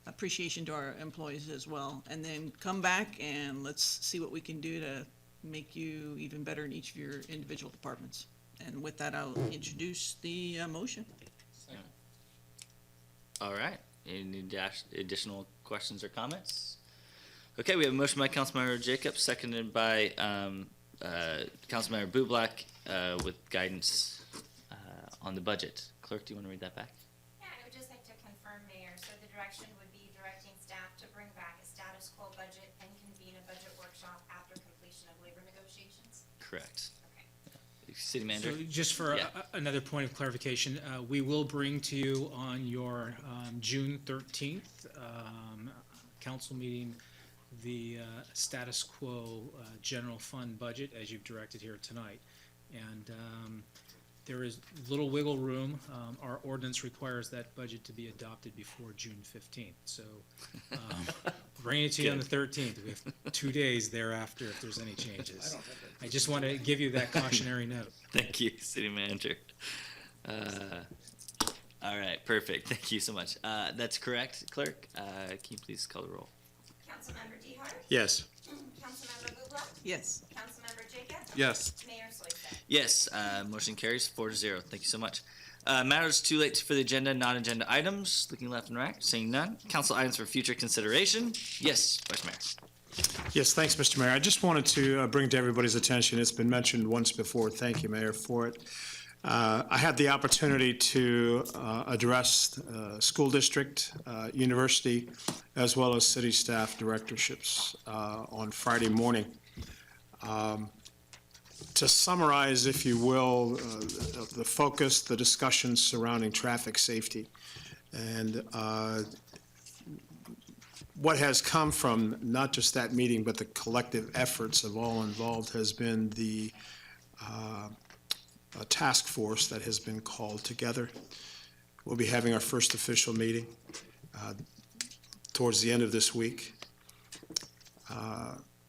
appreciation to our employees as well. And then come back and let's see what we can do to make you even better in each of your individual departments. And with that, I'll introduce the motion. All right. Any additional questions or comments? Okay, we have a motion by Councilmember Jacobs, seconded by Councilmember Bublak with guidance on the budget. Clerk, do you want to read that back? Yeah, I would just like to confirm, Mayor, so the direction would be directing staff to bring back a status quo budget and convene a budget workshop after completion of labor negotiations? Correct. Okay. City Manager? So just for another point of clarification, we will bring to you on your June 13th council meeting the status quo general fund budget as you've directed here tonight. And there is little wiggle room. Our ordinance requires that budget to be adopted before June 15th. So bring it to you on the 13th. We have 2 days thereafter if there's any changes. I just want to give you that cautionary note. Thank you, City Manager. All right, perfect. Thank you so much. That's correct, Clerk. Can you please call the roll? Councilmember DeHart? Yes. Councilmember Bublak? Yes. Councilmember Jacobs? Yes. Mayor Soyka? Yes, motion carries 4-0. Thank you so much. Matters too late for the agenda, non-agenda items. Looking left and right, seeing none. Council items for future consideration. Yes, Vice Mayor. Yes, thanks, Mr. Mayor. I just wanted to bring to everybody's attention, it's been mentioned once before, thank you, Mayor, for it. I had the opportunity to address school district, university, as well as city staff directorships on Friday morning. To summarize, if you will, the focus, the discussions surrounding traffic safety. And what has come from not just that meeting, but the collective efforts of all involved has been the a task force that has been called together. We'll be having our first official meeting towards the end of this week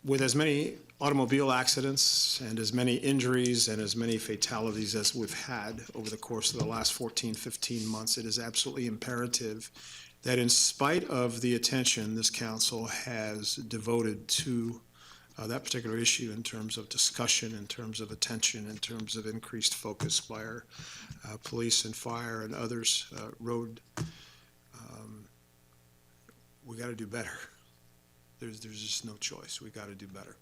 with as many automobile accidents and as many injuries and as many fatalities as we've had over the course of the last 14, 15 months, it is absolutely imperative that in spite of the attention this council has devoted to that particular issue in terms of discussion, in terms of attention, in terms of increased focus by our police and fire and others, road, we got to do better. There's just no choice. We got to do better.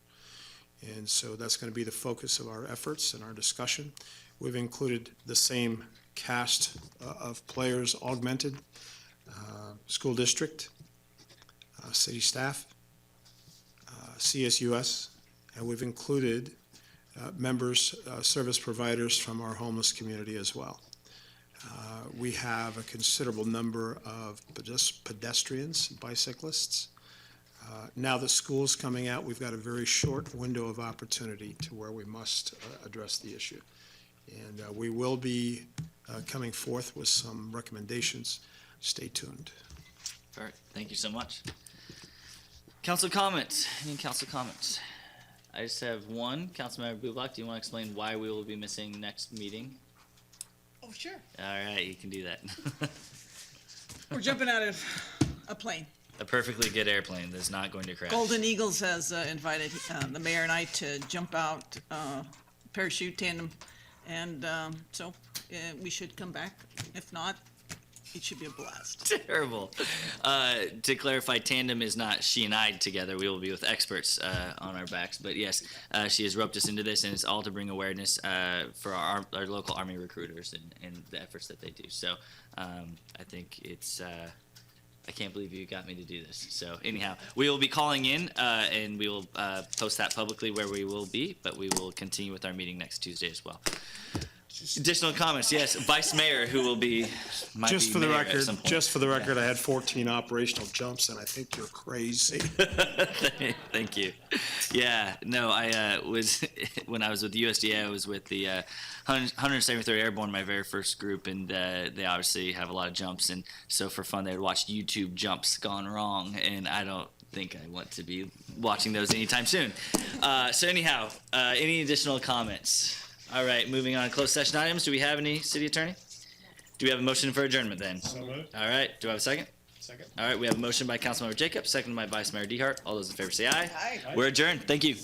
And so that's going to be the focus of our efforts and our discussion. We've included the same cast of players augmented, school district, city staff, CSUS, and we've included members, service providers from our homeless community as well. We have a considerable number of pedestrians, bicyclists. Now that school's coming out, we've got a very short window of opportunity to where we must address the issue. And we will be coming forth with some recommendations. Stay tuned. All right, thank you so much. Council comments. Any council comments? I just have one. Councilmember Bubak, do you want to explain why we will be missing next meeting? Oh, sure. All right, you can do that. We're jumping out of a plane. A perfectly good airplane that's not going to crash. Golden Eagles has invited the mayor and I to jump out, parachute tandem, and so we should come back. If not, it should be a blast. Terrible. To clarify, tandem is not she and I together. We will be with experts on our backs. But yes, she has roped us into this, and it's all to bring awareness for our local Army recruiters and the efforts that they do. So I think it's... I can't believe you got me to do this. So anyhow, we will be calling in, and we will post that publicly where we will be, but we will continue with our meeting next Tuesday as well. Additional comments? Yes, Vice Mayor, who will be, might Just be for the mayor at record, some point. just for the record, I had 14 operational jumps, and I think you're crazy. Thank you. Yeah, no, I was, when I was with USDA, I was with the 173rd Airborne, my very first group, and they obviously have a lot of jumps, and so for fun, they would watch YouTube jumps gone wrong, and I don't think I want to be watching those anytime soon. So anyhow, any additional comments? All right, moving on to closed session items. Do we have any, City Attorney? Do we have a motion for adjournment then? So moved. All right, do I have a second? Second. All right, we have a motion by Councilmember Jacobs, seconded by Vice Mayor DeHart. All those in favor say aye. Aye. We're adjourned. Thank you.